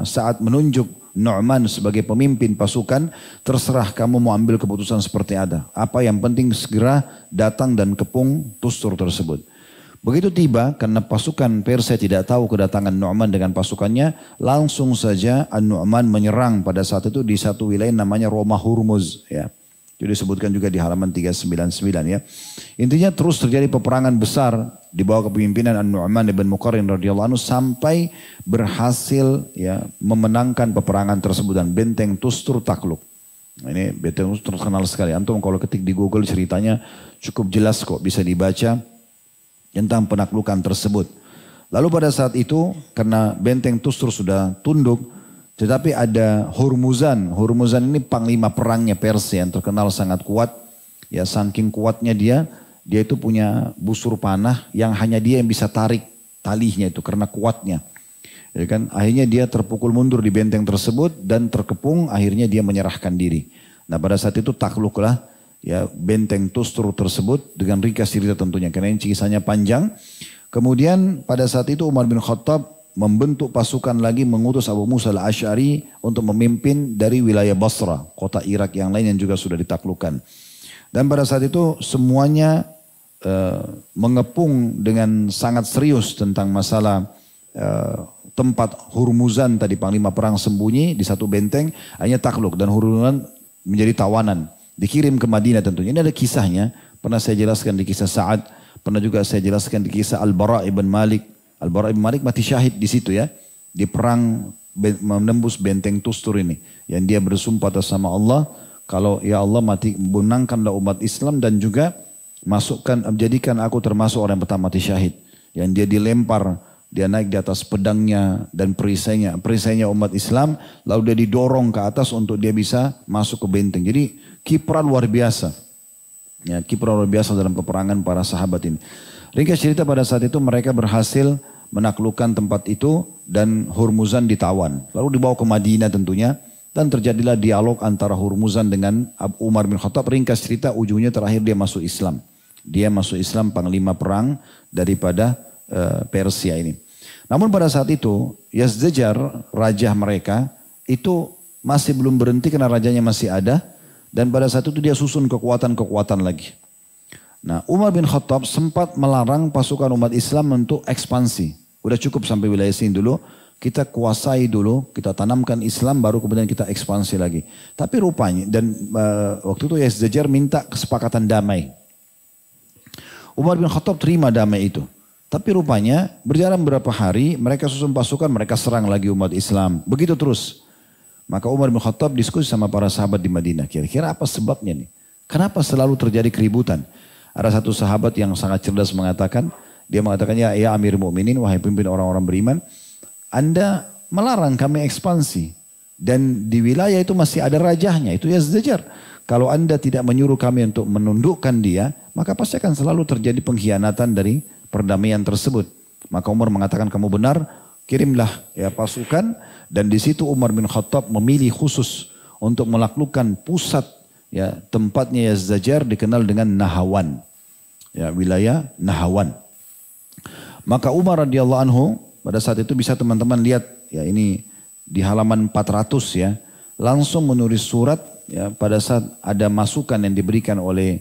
Sa'ad menunjuk Nu'man sebagai pemimpin pasukan, terserah kamu mau ambil keputusan seperti ada. Apa yang penting segera datang dan kepung Tustur tersebut. Begitu tiba karena pasukan Persia tidak tahu kedatangan Nu'man dengan pasukannya, langsung saja An-Nu'man menyerang pada saat itu di satu wilayah namanya Roma Hurmuz ya. Itu disebutkan juga di halaman 399 ya. Intinya terus terjadi peperangan besar di bawah kepemimpinan An-Nu'man ibn Muqarrin radhiyallahu anhu sampai berhasil ya memenangkan peperangan tersebut dan benteng Tustur takluk. Ini benteng Tustur terkenal sekali. Antum kalau ketik di Google ceritanya cukup jelas kok, bisa dibaca tentang penaklukan tersebut. Lalu pada saat itu karena benteng Tustur sudah tunduk, tetapi ada Hurmuzan. Hurmuzan ini panglima perangnya Persia yang terkenal sangat kuat. Ya saking kuatnya dia itu punya busur panah yang hanya dia yang bisa tarik talinya itu karena kuatnya. Ya kan? Akhirnya dia terpukul mundur di benteng tersebut dan terkepung, akhirnya dia menyerahkan diri. Nah pada saat itu takluklah ya benteng Tustur tersebut dengan ringkas cerita tentunya karena ini kisahnya panjang. Kemudian pada saat itu Umar bin Khattab membentuk pasukan lagi mengutus Abu Musa al-Asy'ari untuk memimpin dari wilayah Basra, kota Irak yang lain yang juga sudah ditaklukkan. Dan pada saat itu semuanya mengepung dengan sangat serius tentang masalah tempat Hurmuzan tadi panglima perang sembunyi di satu benteng, akhirnya takluk dan Hurmuzan menjadi tawanan, dikirim ke Madinah tentunya. Ini ada kisahnya, pernah saya jelaskan di kisah Sa'ad, pernah juga saya jelaskan di kisah Al-Bara' ibn Malik. Al-Bara' ibn Malik mati syahid di situ ya. Di perang menembus benteng Tustur ini. Yang dia bersumpah atas sama Allah. Kalau ya Allah mati, menangkanlah umat Islam dan juga jadikan aku termasuk orang yang pertama mati syahid. Yang dia dilempar, dia naik di atas pedangnya dan perisainya umat Islam. Lalu dia didorong ke atas untuk dia bisa masuk ke benteng. Jadi kiprah luar biasa. Ya, kiprah luar biasa dalam peperangan para sahabat ini. Ringkas cerita pada saat itu mereka berhasil menaklukkan tempat itu dan Hurmuzan ditawan. Lalu dibawa ke Madinah tentunya Dan terjadilah dialog antara Hurmuzan dengan Umar bin Khattab. Ringkas cerita, ujungnya terakhir dia masuk Islam. Dia masuk Islam panglima perang daripada Persia ini. Namun pada saat itu Yazdajar, raja mereka, itu masih belum berhenti karena rajanya masih ada. Dan pada saat itu dia susun kekuatan-kekuatan lagi. Nah, Umar bin Khattab sempat melarang pasukan umat Islam untuk ekspansi. Udah cukup sampai wilayah sini dulu. Kita kuasai dulu, kita tanamkan Islam, baru kemudian kita ekspansi lagi. Tapi rupanya, dan waktu itu Yazdajar minta kesepakatan damai. Umar bin Khattab terima damai itu. Tapi rupanya berjalan beberapa hari, mereka susun pasukan, mereka serang lagi umat Islam. Begitu terus. Maka Umar bin Khattab diskusi sama para sahabat di Madinah. Kira-kira apa sebabnya nih? Kenapa selalu terjadi keributan? Ada satu sahabat yang sangat cerdas mengatakan, dia mengatakan, ya Amir Mu'minin, wahai pimpin orang-orang beriman, Anda melarang kami ekspansi. Dan di wilayah itu masih ada rajahnya, itu Yazdajar. Kalau Anda tidak menyuruh kami untuk menundukkan dia, maka pasti akan selalu terjadi pengkhianatan dari perdamaian tersebut. Maka Umar mengatakan, kamu benar, kirimlah ya pasukan. Dan di situ Umar bin Khattab memilih khusus untuk menaklukkan pusat ya tempatnya Yazdajar dikenal dengan Nahawan. Ya, wilayah Nahawan. Maka Umar radhiyallahu anhu pada saat itu bisa teman-teman lihat ya ini di halaman 400 ya. Langsung menulis surat ya pada saat ada masukan yang diberikan oleh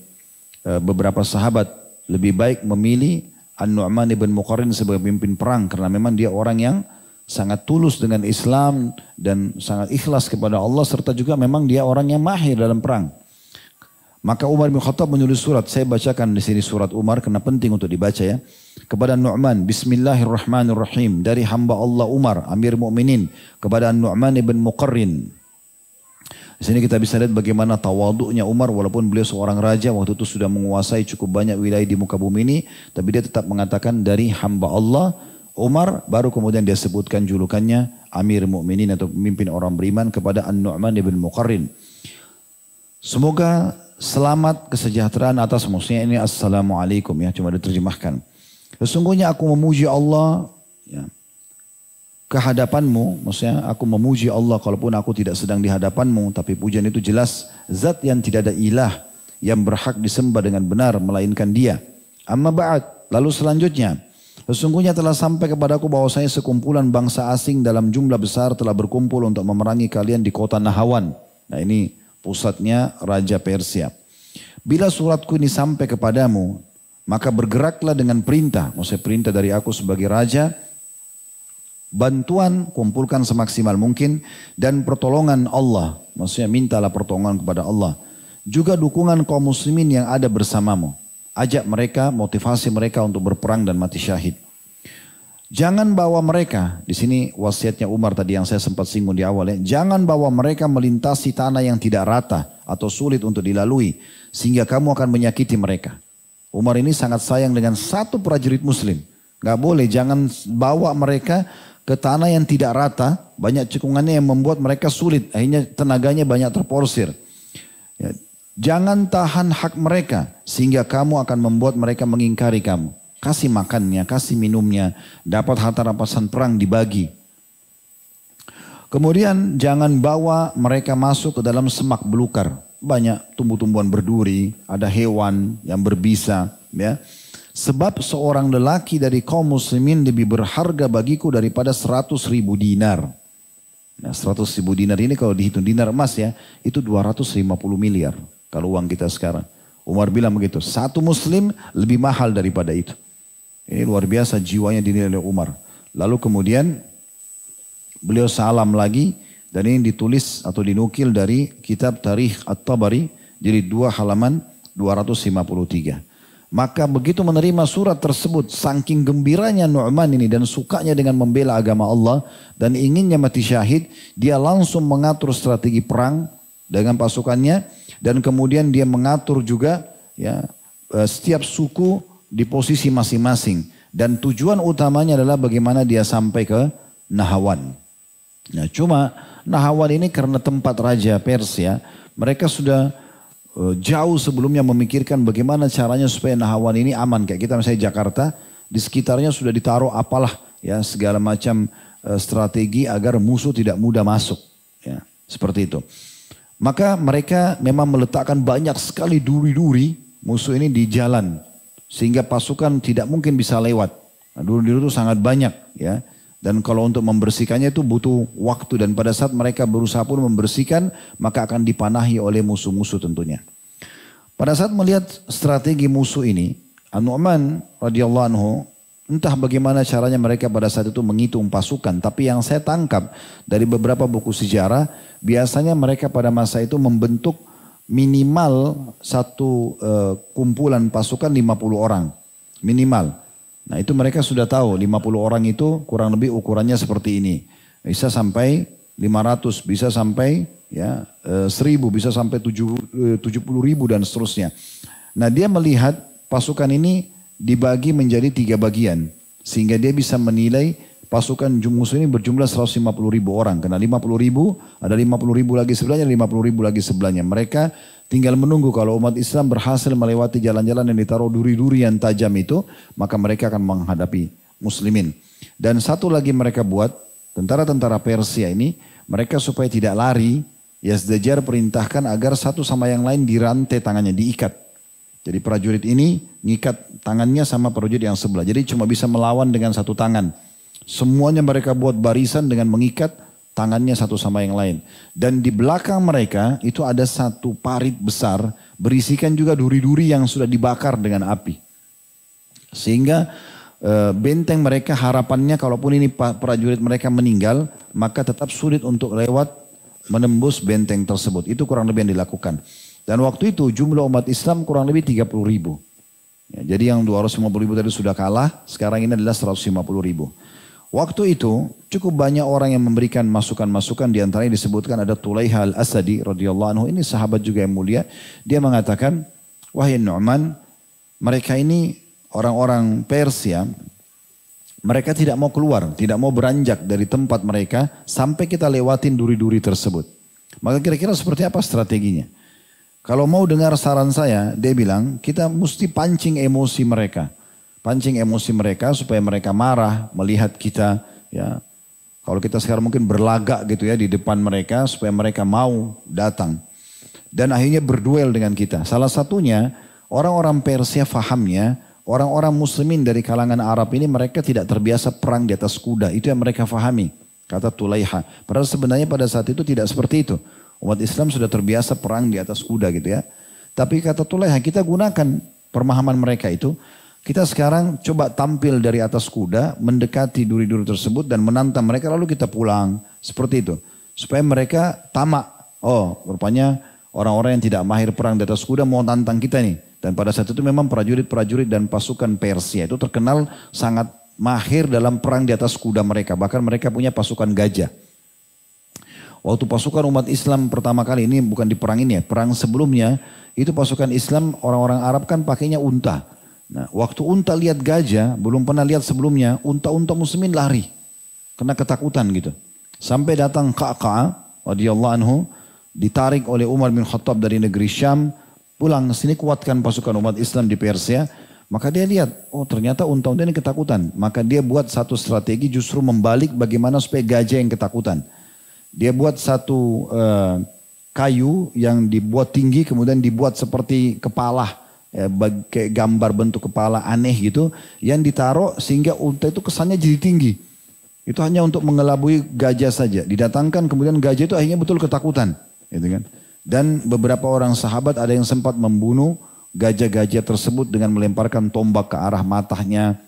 beberapa sahabat. Lebih baik memilih An-Nu'man ibn Muqarrin sebagai pemimpin perang. Karena memang dia orang yang sangat tulus dengan Islam dan sangat ikhlas kepada Allah. Serta juga memang dia orang yang mahir dalam perang. Maka Umar bin Khattab menulis surat. Saya bacakan di sini surat Umar karena penting untuk dibaca ya. Kepada Nu'man, Bismillahirrahmanirrahim. Dari hamba Allah Umar, Amir Mu'minin. Kepada Nu'man ibn Muqarrin. Di sini kita bisa lihat bagaimana tawaduknya Umar. Walaupun beliau seorang raja, waktu itu sudah menguasai cukup banyak wilayah di muka bumi ini. Tapi dia tetap mengatakan dari hamba Allah Umar. Baru kemudian dia sebutkan julukannya Amir Mu'minin atau pemimpin orang beriman kepada An-Nu'man ibn Muqarrin. Semoga selamat kesejahteraan atas maksudnya ini assalamualaikum ya cuma diterjemahkan. Sesungguhnya aku memuji Allah ya, kehadapanmu, maksudnya aku memuji Allah kalaupun aku tidak sedang di hadapanmu, tapi pujian itu jelas zat yang tidak ada ilah yang berhak disembah dengan benar melainkan dia. Amma ba'd, lalu selanjutnya sesungguhnya telah sampai kepadaku bahwasanya sekumpulan bangsa asing dalam jumlah besar telah berkumpul untuk memerangi kalian di kota Nahawan. Nah ini pusatnya Raja Persia. Bila suratku ini sampai kepadamu, maka bergeraklah dengan perintah. Maksudnya perintah dari aku sebagai raja. Bantuan kumpulkan semaksimal mungkin. Dan pertolongan Allah. Maksudnya mintalah pertolongan kepada Allah. Juga dukungan kaum muslimin yang ada bersamamu. Ajak mereka, motivasi mereka untuk berperang dan mati syahid. Jangan bawa mereka, di sini wasiatnya Umar tadi yang saya sempat singgung di awal ya. Jangan bawa mereka melintasi tanah yang tidak rata atau sulit untuk dilalui. Sehingga kamu akan menyakiti mereka. Umar ini sangat sayang dengan satu prajurit muslim. Gak boleh, jangan bawa mereka ke tanah yang tidak rata. Banyak cekungannya yang membuat mereka sulit. Akhirnya tenaganya banyak terporsir. Ya. Jangan tahan hak mereka. Sehingga kamu akan membuat mereka mengingkari kamu. Kasih makannya, kasih minumnya. Dapat harta rampasan perang dibagi. Kemudian jangan bawa mereka masuk ke dalam semak belukar. Banyak tumbuh-tumbuhan berduri, ada hewan yang berbisa. Ya. Sebab seorang lelaki dari kaum muslimin lebih berharga bagiku daripada 100.000 dinar. Nah, 100.000 dinar ini kalau dihitung dinar emas ya, itu 250 miliar. Kalau uang kita sekarang. Umar bilang begitu, satu muslim lebih mahal daripada itu. Ini luar biasa jiwanya dinilai oleh Umar. Lalu kemudian beliau salam lagi dan ini ditulis atau dinukil dari kitab Tarikh At-Tabari jadi 2 halaman 253. Maka begitu menerima surat tersebut saking gembiranya Nu'man ini dan sukanya dengan membela agama Allah dan inginnya mati syahid, dia langsung mengatur strategi perang dengan pasukannya dan kemudian dia mengatur juga ya setiap suku di posisi masing-masing. Dan tujuan utamanya adalah bagaimana dia sampai ke Nahawan. Nah, cuma Nahawan ini karena tempat Raja Persia, mereka sudah jauh sebelumnya memikirkan bagaimana caranya supaya Nahawan ini aman. Kayak kita misalnya Jakarta, di sekitarnya sudah ditaruh apalah ya segala macam strategi agar musuh tidak mudah masuk. Ya. Seperti itu. Maka mereka memang meletakkan banyak sekali duri-duri musuh ini di jalan. Sehingga pasukan tidak mungkin bisa lewat. Nah, duri-duri itu sangat banyak ya. Dan kalau untuk membersihkannya itu butuh waktu. Dan pada saat mereka berusaha pun membersihkan, maka akan dipanahi oleh musuh-musuh tentunya. Pada saat melihat strategi musuh ini, An-Nu'man radhiyallahu anhu, entah bagaimana caranya mereka pada saat itu menghitung pasukan. Tapi yang saya tangkap dari beberapa buku sejarah, biasanya mereka pada masa itu membentuk minimal satu kumpulan pasukan 50 orang. Minimal. Nah itu mereka sudah tahu 50 orang itu kurang lebih ukurannya seperti ini. Bisa sampai 500, bisa sampai ya 1000, bisa sampai 70.000 dan seterusnya. Nah dia melihat pasukan ini dibagi menjadi 3 bagian. Sehingga dia bisa menilai pasukan musuh ini berjumlah 150.000 orang. Karena 50.000, ada 50.000 lagi sebelahnya, 50.000 lagi sebelahnya. Mereka tinggal menunggu kalau umat Islam berhasil melewati jalan-jalan yang ditaruh duri-duri yang tajam itu, maka mereka akan menghadapi muslimin. Dan satu lagi mereka buat, tentara-tentara Persia ini, mereka supaya tidak lari, Yazdajar perintahkan agar satu sama yang lain dirantai tangannya, diikat. Jadi prajurit ini ngikat tangannya sama prajurit yang sebelah. Jadi cuma bisa melawan dengan satu tangan. Semuanya mereka buat barisan dengan mengikat tangannya satu sama yang lain. Dan di belakang mereka itu ada satu parit besar berisikan juga duri-duri yang sudah dibakar dengan api. Sehingga benteng mereka harapannya kalaupun ini prajurit mereka meninggal, maka tetap sulit untuk lewat menembus benteng tersebut. Itu kurang lebih yang dilakukan. Dan waktu itu jumlah umat Islam kurang lebih 30.000. Ya, jadi yang 250.000 tadi sudah kalah, sekarang ini adalah 150.000. Waktu itu cukup banyak orang yang memberikan masukan-masukan, diantaranya disebutkan ada Tulaiha al-Asadi radhiyallahu anhu, ini sahabat juga yang mulia. Dia mengatakan, wahai Nu'man, mereka ini orang-orang Persia, mereka tidak mau keluar, tidak mau beranjak dari tempat mereka sampai kita lewatin duri-duri tersebut. Maka kira-kira seperti apa strateginya? Kalau mau dengar saran saya, dia bilang kita mesti pancing emosi mereka. Pancing emosi mereka supaya mereka marah melihat kita. Ya, kalau kita sekarang mungkin berlagak gitu ya di depan mereka supaya mereka mau datang. Dan akhirnya berduel dengan kita. Salah satunya orang-orang Persia fahamnya, orang-orang muslimin dari kalangan Arab ini mereka tidak terbiasa perang di atas kuda. Itu yang mereka fahami, kata Tulaiha. Padahal sebenarnya pada saat itu tidak seperti itu. Umat Islam sudah terbiasa perang di atas kuda gitu ya. Tapi kata Tulaiha, kita gunakan pemahaman mereka itu. Kita sekarang coba tampil dari atas kuda, mendekati duri-duri tersebut dan menantang mereka lalu kita pulang. Seperti itu. Supaya mereka tamak. Oh rupanya orang-orang yang tidak mahir perang di atas kuda mau tantang kita nih. Dan pada saat itu memang prajurit-prajurit dan pasukan Persia itu terkenal sangat mahir dalam perang di atas kuda mereka. Bahkan mereka punya pasukan gajah. Waktu pasukan umat Islam pertama kali ini bukan di perang ini ya. Perang sebelumnya itu pasukan Islam orang-orang Arab kan pakainya unta. Nah, waktu unta lihat gajah, belum pernah lihat sebelumnya, unta-unta muslimin lari. Kena ketakutan gitu. Sampai datang Ka'ka' radhiyallahu anhu, ditarik oleh Umar bin Khattab dari negeri Syam, pulang sini kuatkan pasukan umat Islam di Persia. Maka dia lihat, oh ternyata unta-unta ini ketakutan. Maka dia buat satu strategi justru membalik bagaimana supaya gajah yang ketakutan. Dia buat satu kayu yang dibuat tinggi, kemudian dibuat seperti kepala. Ya, kayak gambar bentuk kepala aneh gitu yang ditaruh sehingga unta itu kesannya jadi tinggi. Itu hanya untuk mengelabui gajah saja. Didatangkan kemudian gajah itu akhirnya betul ketakutan, gitu kan. Dan beberapa orang sahabat ada yang sempat membunuh gajah-gajah tersebut dengan melemparkan tombak ke arah matanya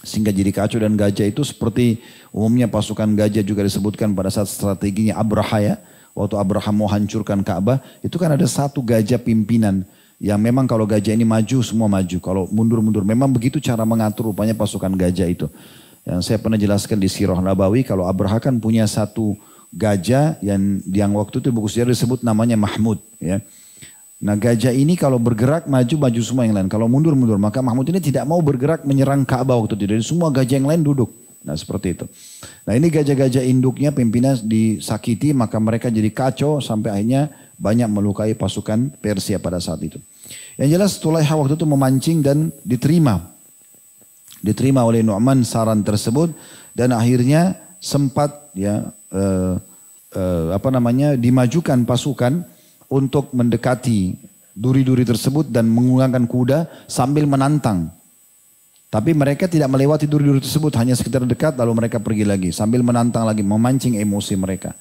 sehingga jadi kacau. Dan gajah itu seperti umumnya pasukan gajah juga disebutkan pada saat strateginya Abraha ya. Waktu Abraha mau hancurkan Ka'bah itu kan ada satu gajah pimpinan. Yang memang kalau gajah ini maju, semua maju. Kalau mundur-mundur. Memang begitu cara mengatur rupanya pasukan gajah itu. Yang saya pernah jelaskan di Sirah Nabawi. Kalau Abraha kan punya satu gajah yang waktu itu buku sejarah disebut namanya Mahmud. Ya. Nah gajah ini kalau bergerak maju semua yang lain. Kalau mundur-mundur. Maka Mahmud ini tidak mau bergerak menyerang Ka'bah waktu itu. Jadi semua gajah yang lain duduk. Nah seperti itu. Nah ini gajah-gajah induknya pimpinan disakiti. Maka mereka jadi kacau sampai akhirnya banyak melukai pasukan Persia pada saat itu. Yang jelas Tulaiha waktu itu memancing dan diterima. Diterima oleh Nu'man saran tersebut. Dan akhirnya sempat ya dimajukan pasukan untuk mendekati duri-duri tersebut dan menggunakan kuda sambil menantang. Tapi mereka tidak melewati duri-duri tersebut, hanya sekitar dekat lalu mereka pergi lagi sambil menantang lagi, memancing emosi mereka.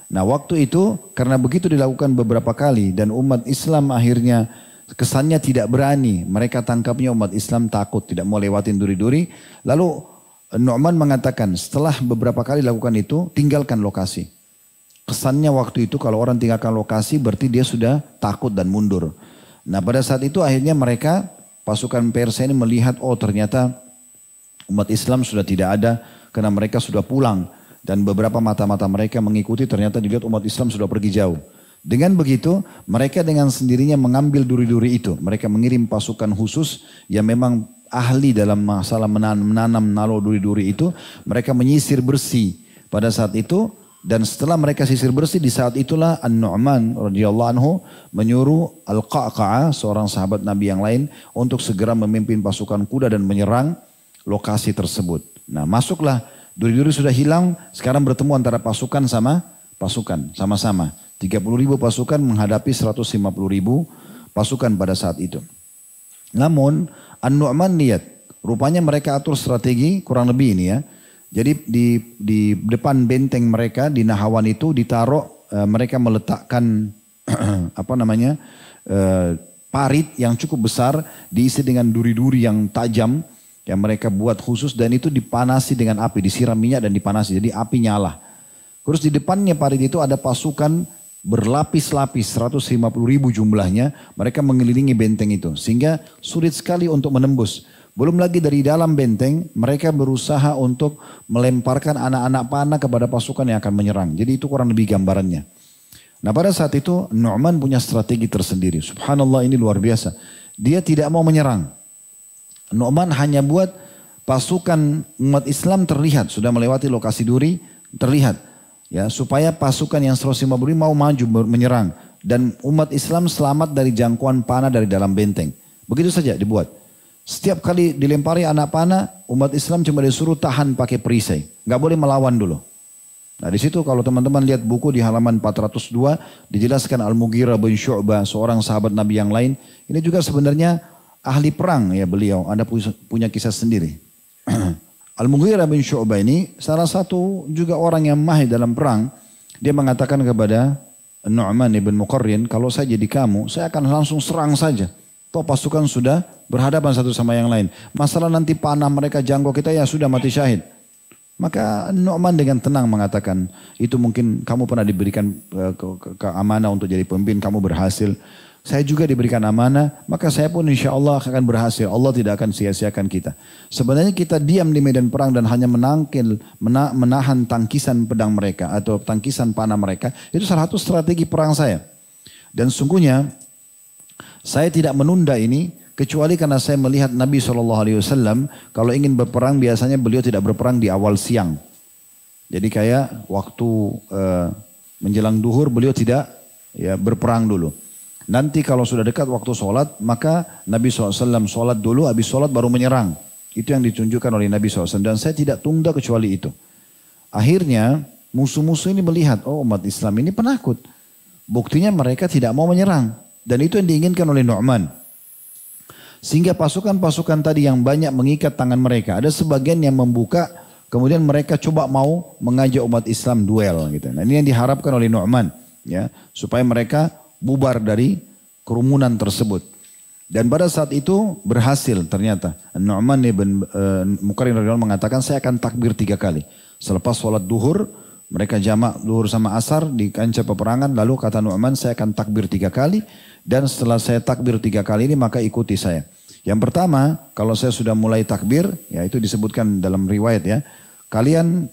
Nah waktu itu karena begitu dilakukan beberapa kali dan umat Islam akhirnya kesannya tidak berani. Mereka tangkapnya umat Islam takut, tidak mau lewatin duri-duri. Lalu Nu'man mengatakan setelah beberapa kali lakukan itu tinggalkan lokasi. Kesannya waktu itu kalau orang tinggalkan lokasi berarti dia sudah takut dan mundur. Nah pada saat itu akhirnya mereka pasukan Persia ini melihat oh ternyata umat Islam sudah tidak ada karena mereka sudah pulang. Dan beberapa mata-mata mereka mengikuti ternyata dilihat umat Islam sudah pergi jauh. Dengan begitu mereka dengan sendirinya mengambil duri-duri itu. Mereka mengirim pasukan khusus yang memang ahli dalam masalah menanam nalo duri-duri itu. Mereka menyisir bersih pada saat itu. Dan setelah mereka sisir bersih di saat itulah An-Nu'man radhiyallahu anhu menyuruh Al-Qa'qa'ah seorang sahabat Nabi yang lain untuk segera memimpin pasukan kuda dan menyerang lokasi tersebut. Nah masuklah duri-duri sudah hilang sekarang bertemu antara pasukan sama pasukan sama-sama. 30.000 pasukan menghadapi 150.000 pasukan pada saat itu. Namun An-Nu'man lihat rupanya mereka atur strategi kurang lebih ini ya. Jadi di depan benteng mereka di Nahawan itu ditaruh mereka meletakkan parit yang cukup besar diisi dengan duri-duri yang tajam yang mereka buat khusus dan itu dipanasi dengan api, disiram minyak dan dipanasi jadi api nyala. Terus di depannya parit itu ada pasukan berlapis-lapis 150.000 jumlahnya, mereka mengelilingi benteng itu sehingga sulit sekali untuk menembus. Belum lagi dari dalam benteng mereka berusaha untuk melemparkan anak-anak panah kepada pasukan yang akan menyerang. Jadi itu kurang lebih gambarannya. Nah pada saat itu Nu'man punya strategi tersendiri. Subhanallah ini luar biasa. Dia tidak mau menyerang. Nu'man hanya buat pasukan umat Islam terlihat. Sudah melewati lokasi duri terlihat. Ya, supaya pasukan yang 150 mau maju menyerang. Dan umat Islam selamat dari jangkauan panah dari dalam benteng. Begitu saja dibuat. Setiap kali dilempari anak panah, umat Islam cuma disuruh tahan pakai perisai. Gak boleh melawan dulu. Nah di situ kalau teman-teman lihat buku di halaman 402, dijelaskan Al-Mughirah bin Syu'bah, seorang sahabat Nabi yang lain. Ini juga sebenarnya ahli perang ya beliau. Anda punya kisah sendiri. Al-Mughirah bin Syu'bah ini salah satu juga orang yang mahir dalam perang. Dia mengatakan kepada Nu'man ibn Muqarrin, kalau saya jadi kamu, saya akan langsung serang saja. Toh pasukan sudah berhadapan satu sama yang lain. Masalah nanti panah mereka jangkau kita ya sudah mati syahid. Maka Nu'man dengan tenang mengatakan, itu mungkin kamu pernah diberikan ke amanah untuk jadi pemimpin, kamu berhasil. Saya juga diberikan amanah, maka saya pun insya Allah akan berhasil. Allah tidak akan sia-siakan kita. Sebenarnya kita diam di medan perang dan hanya menahan tangkisan pedang mereka atau tangkisan panah mereka. Itu salah satu strategi perang saya. Dan sungguhnya saya tidak menunda ini kecuali karena saya melihat Nabi SAW kalau ingin berperang biasanya beliau tidak berperang di awal siang. Jadi kayak waktu menjelang duhur beliau tidak ya berperang dulu. Nanti kalau sudah dekat waktu sholat maka Nabi SAW sholat dulu, habis sholat baru menyerang. Itu yang ditunjukkan oleh Nabi SAW dan saya tidak tunda kecuali itu. Akhirnya musuh-musuh ini melihat oh umat Islam ini penakut. Buktinya mereka tidak mau menyerang. Dan itu yang diinginkan oleh Nu'man. Sehingga pasukan-pasukan tadi yang banyak mengikat tangan mereka. Ada sebagian yang membuka. Kemudian mereka coba mau mengajak umat Islam duel. Gitu. Nah ini yang diharapkan oleh Nu'man. Ya, supaya mereka bubar dari kerumunan tersebut. Dan pada saat itu berhasil ternyata. Nu'man ibn Muqarrin radhiyallahu mengatakan saya akan takbir 3 kali. Selepas sholat duhur. Mereka jamak duhur sama asar di kancah peperangan. Lalu kata Nu'man saya akan takbir 3 kali. Dan setelah saya takbir 3 kali ini maka ikuti saya. Yang pertama kalau saya sudah mulai takbir. Ya itu disebutkan dalam riwayat ya. Kalian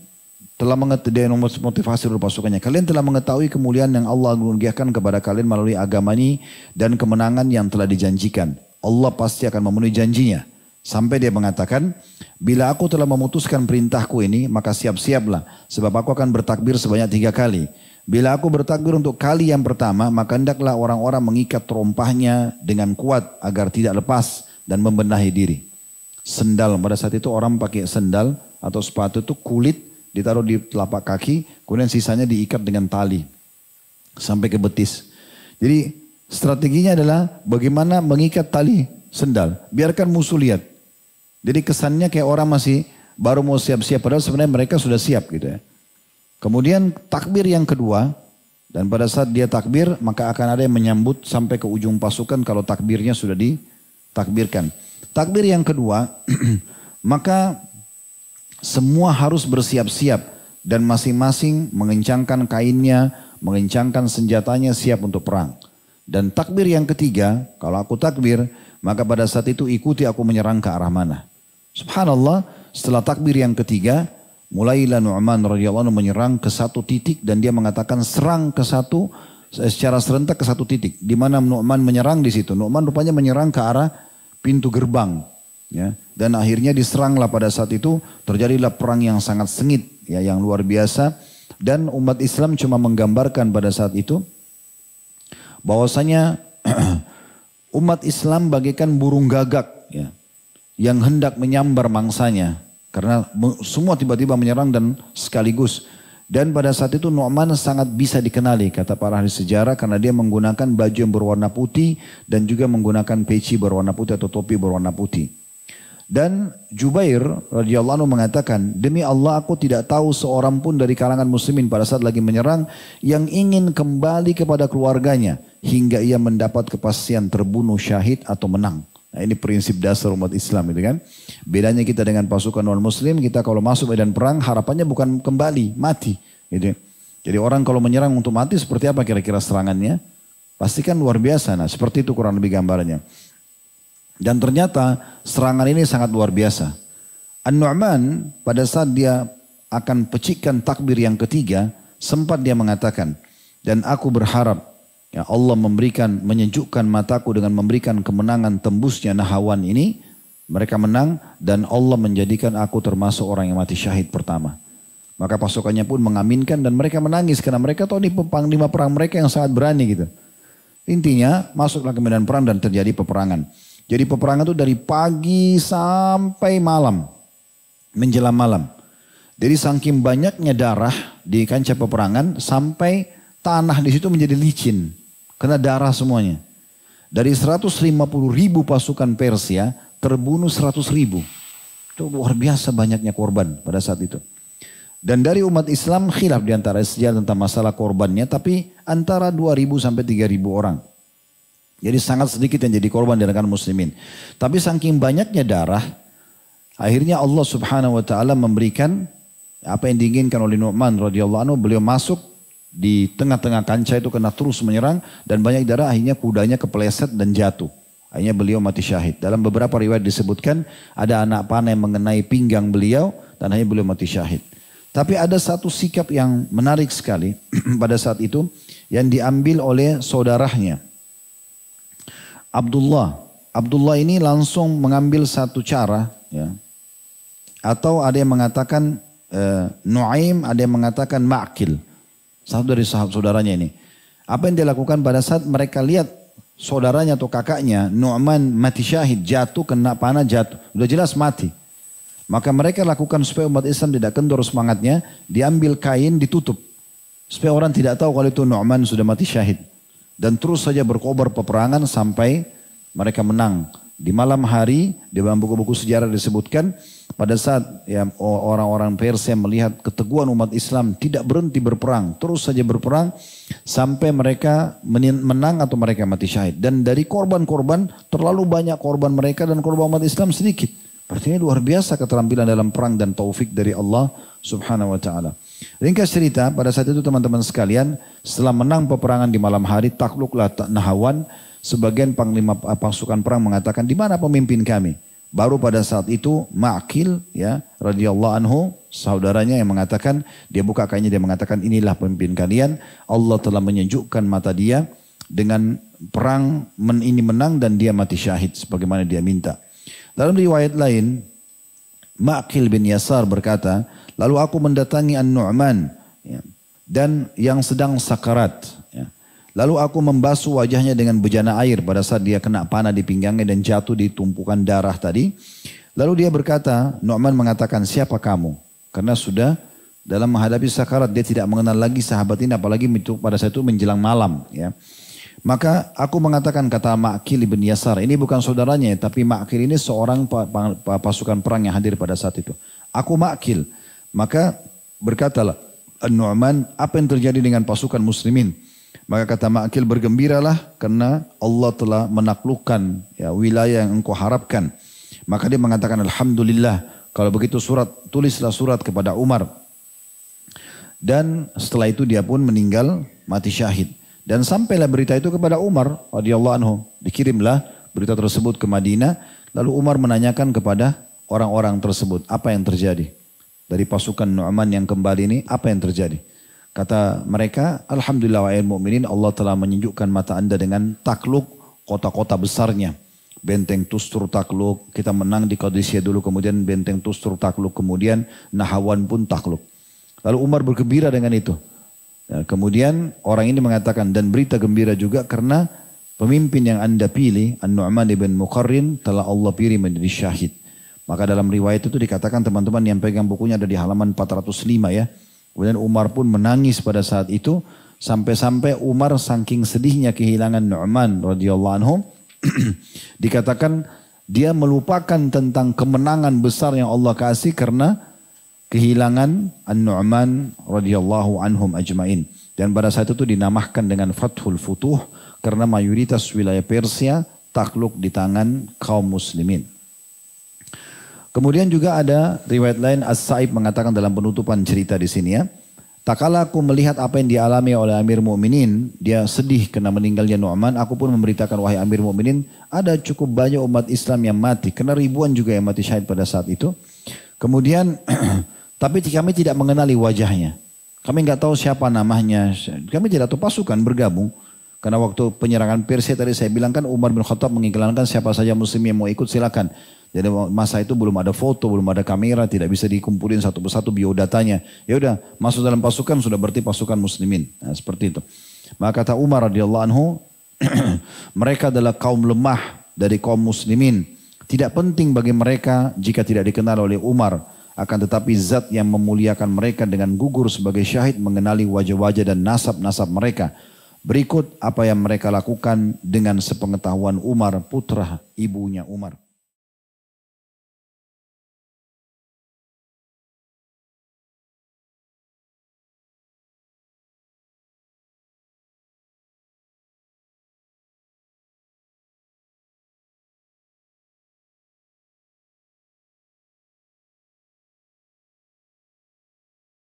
telah mengetahui, dia motivasi dulu pasukannya. Kalian telah mengetahui kemuliaan yang Allah anugerahkan kepada kalian melalui agama ini. Dan kemenangan yang telah dijanjikan. Allah pasti akan memenuhi janjinya. Sampai dia mengatakan, bila aku telah memutuskan perintahku ini, maka siap-siaplah. Sebab aku akan bertakbir sebanyak 3 kali. Bila aku bertakbir untuk kali yang pertama, maka hendaklah orang-orang mengikat terompahnya dengan kuat agar tidak lepas dan membenahi diri. Sendal, pada saat itu orang pakai sendal atau sepatu itu kulit ditaruh di telapak kaki, kemudian sisanya diikat dengan tali sampai ke betis. Jadi strateginya adalah bagaimana mengikat tali sendal, biarkan musuh lihat. Jadi kesannya kayak orang masih baru mau siap-siap, padahal sebenarnya mereka sudah siap gitu ya. Kemudian takbir yang kedua, dan pada saat dia takbir maka akan ada yang menyambut sampai ke ujung pasukan kalau takbirnya sudah ditakbirkan. Takbir yang kedua, maka semua harus bersiap-siap dan masing-masing mengencangkan kainnya, mengencangkan senjatanya siap untuk perang. Dan takbir yang ketiga, kalau aku takbir, maka pada saat itu ikuti aku menyerang ke arah mana. Subhanallah, setelah takbir yang ketiga, mulailah Nu'man radhiyallahu anhu menyerang ke satu titik dan dia mengatakan serang ke satu secara serentak ke satu titik. Di mana Nu'man menyerang di situ. Nu'man rupanya menyerang ke arah pintu gerbang. Ya, dan akhirnya diseranglah pada saat itu, terjadilah perang yang sangat sengit, ya, yang luar biasa. Dan umat Islam cuma menggambarkan pada saat itu bahwasanya umat Islam bagaikan burung gagak, ya, yang hendak menyambar mangsanya, karena semua tiba-tiba menyerang dan sekaligus. Dan pada saat itu Nu'man sangat bisa dikenali kata para ahli sejarah karena dia menggunakan baju yang berwarna putih dan juga menggunakan peci berwarna putih atau topi berwarna putih. Dan Jubair radhiyallahu anhu mengatakan, demi Allah aku tidak tahu seorang pun dari kalangan muslimin pada saat lagi menyerang yang ingin kembali kepada keluarganya hingga ia mendapat kepastian terbunuh syahid atau menang. Nah, ini prinsip dasar umat Islam itu kan. Bedanya kita dengan pasukan non muslim, kita kalau masuk medan perang harapannya bukan kembali, mati. Gitu. Jadi orang kalau menyerang untuk mati seperti apa kira-kira serangannya? Pasti kan luar biasa. Nah seperti itu kurang lebih gambarannya. Dan ternyata serangan ini sangat luar biasa. An-Nu'man pada saat dia akan pecikkan takbir yang ketiga, sempat dia mengatakan, dan aku berharap ya Allah menyejukkan mataku dengan memberikan kemenangan tembusnya Nahawan ini. Mereka menang dan Allah menjadikan aku termasuk orang yang mati syahid pertama. Maka pasukannya pun mengaminkan dan mereka menangis karena mereka tahu ini panglima perang mereka yang sangat berani gitu. Intinya masuklah ke medan perang dan terjadi peperangan. Jadi peperangan itu dari pagi sampai malam, menjelang malam. Jadi saking banyaknya darah di kancah peperangan sampai tanah di situ menjadi licin. Kena darah semuanya. Dari 150.000 pasukan Persia terbunuh 100.000. Itu luar biasa banyaknya korban pada saat itu. Dan dari umat Islam khilaf di antara sejarah tentang masalah korbannya, tapi antara 2.000 sampai 3.000 orang. Jadi sangat sedikit yang jadi korban dari kalangan muslimin. Tapi saking banyaknya darah, akhirnya Allah Subhanahu wa taala memberikan apa yang diinginkan oleh Nu'man radhiyallahu anhu. Beliau masuk di tengah-tengah kancah itu kena terus menyerang dan banyak darah, akhirnya kudanya kepleset dan jatuh. Akhirnya beliau mati syahid. Dalam beberapa riwayat disebutkan ada anak panah yang mengenai pinggang beliau dan akhirnya beliau mati syahid. Tapi ada satu sikap yang menarik sekali pada saat itu yang diambil oleh saudaranya. Abdullah ini langsung mengambil satu cara, ya. Atau ada yang mengatakan Nuaim, ada yang mengatakan Ma'qil. Satu dari sahabat saudaranya ini. Apa yang dia lakukan pada saat mereka lihat saudaranya atau kakaknya Nu'man mati syahid, jatuh kena panah jatuh, sudah jelas mati. Maka mereka lakukan supaya umat Islam tidak kendor semangatnya, diambil kain ditutup supaya orang tidak tahu kalau itu Nu'man sudah mati syahid. Dan terus saja berkobar peperangan sampai mereka menang. Di malam hari, di dalam buku-buku sejarah disebutkan, pada saat ya, orang-orang Persia melihat keteguhan umat Islam tidak berhenti berperang, terus saja berperang sampai mereka menang atau mereka mati syahid. Dan dari korban-korban, terlalu banyak korban mereka dan korban umat Islam sedikit. Berarti ini luar biasa keterampilan dalam perang dan taufik dari Allah Subhanahu wa ta'ala. Ringkas cerita, pada saat itu teman-teman sekalian, setelah menang peperangan di malam hari, takluklah Nahawan. Sebagian panglima pasukan perang mengatakan, di mana pemimpin kami? Baru pada saat itu Ma'qil, ya, radhiyallahu anhu, saudaranya yang mengatakan, dia buka kainnya, dia mengatakan, inilah pemimpin kalian. Allah telah menyejukkan mata dia dengan perang ini menang dan dia mati syahid sebagaimana dia minta. Dalam riwayat lain, Ma'qil bin Yasar berkata, lalu aku mendatangi An-Nu'man, ya, dan yang sedang sakarat. Ya. Lalu aku membasuh wajahnya dengan bejana air pada saat dia kena panah di pinggangnya dan jatuh di tumpukan darah tadi. Lalu dia berkata, Nu'man mengatakan, siapa kamu? Karena sudah dalam menghadapi sakarat. Dia tidak mengenal lagi sahabat ini, apalagi pada saat itu menjelang malam. Ya. Maka aku mengatakan, kata Ma'qil ibn Yasar, ini bukan saudaranya, tapi Ma'qil ini seorang pasukan perang yang hadir pada saat itu. Aku Ma'qil. Maka berkatalah An-Nu'man, apa yang terjadi dengan pasukan muslimin? Maka kata Ma'qil, bergembiralah karena Allah telah menaklukkan ya, wilayah yang engkau harapkan. Maka dia mengatakan, alhamdulillah. Kalau begitu tulislah surat kepada Umar. Dan setelah itu dia pun meninggal mati syahid. Dan sampailah berita itu kepada Umar radhiyallahu anhu. Dikirimlah berita tersebut ke Madinah. Lalu Umar menanyakan kepada orang-orang tersebut, apa yang terjadi? Dari pasukan Nu'man yang kembali ini, apa yang terjadi? Kata mereka, alhamdulillah wahai mu'minin, Allah telah menyejukkan mata anda dengan takluk kota-kota besarnya. Benteng Tustur takluk, kita menang di Qadisiyah dulu, kemudian benteng Tustur takluk, kemudian Nahawan pun takluk. Lalu Umar bergembira dengan itu. Ya, kemudian orang ini mengatakan, dan berita gembira juga karena pemimpin yang anda pilih, An-Nu'man ibn Muqarrin, telah Allah pilih menjadi syahid. Maka dalam riwayat itu dikatakan, teman-teman yang pegang bukunya ada di halaman 405 ya. Kemudian Umar pun menangis pada saat itu, sampai-sampai Umar saking sedihnya kehilangan Nu'man radhiyallahu anhu, dikatakan dia melupakan tentang kemenangan besar yang Allah kasih karena kehilangan An-Nu'man radhiyallahu anhum ajmain. Dan pada saat itu dinamakan dengan Fathul Futuh karena mayoritas wilayah Persia takluk di tangan kaum muslimin. Kemudian juga ada riwayat lain, As-Sa'ib mengatakan dalam penutupan cerita di sini ya. Tak kala aku melihat apa yang dialami oleh Amir Mu'minin, dia sedih karena meninggalnya Nu'man, aku pun memberitakan, wahai Amir Mu'minin, ada cukup banyak umat Islam yang mati, karena ribuan juga yang mati syahid pada saat itu. Kemudian tapi kami tidak mengenali wajahnya. Kami nggak tahu siapa namanya. Kami tidak tahu pasukan bergabung. Karena waktu penyerangan Persia tadi saya bilang kan Umar bin Khattab mengiklankan siapa saja muslim yang mau ikut silakan. Jadi masa itu belum ada foto, belum ada kamera, tidak bisa dikumpulin satu persatu biodatanya. Ya udah masuk dalam pasukan sudah berarti pasukan muslimin. Nah, seperti itu. Maka kata Umar radhiyallahu anhu, mereka adalah kaum lemah dari kaum muslimin. Tidak penting bagi mereka jika tidak dikenal oleh Umar. Akan tetapi zat yang memuliakan mereka dengan gugur sebagai syahid mengenali wajah-wajah dan nasab-nasab mereka. Berikut apa yang mereka lakukan dengan sepengetahuan Umar, putra ibunya Umar.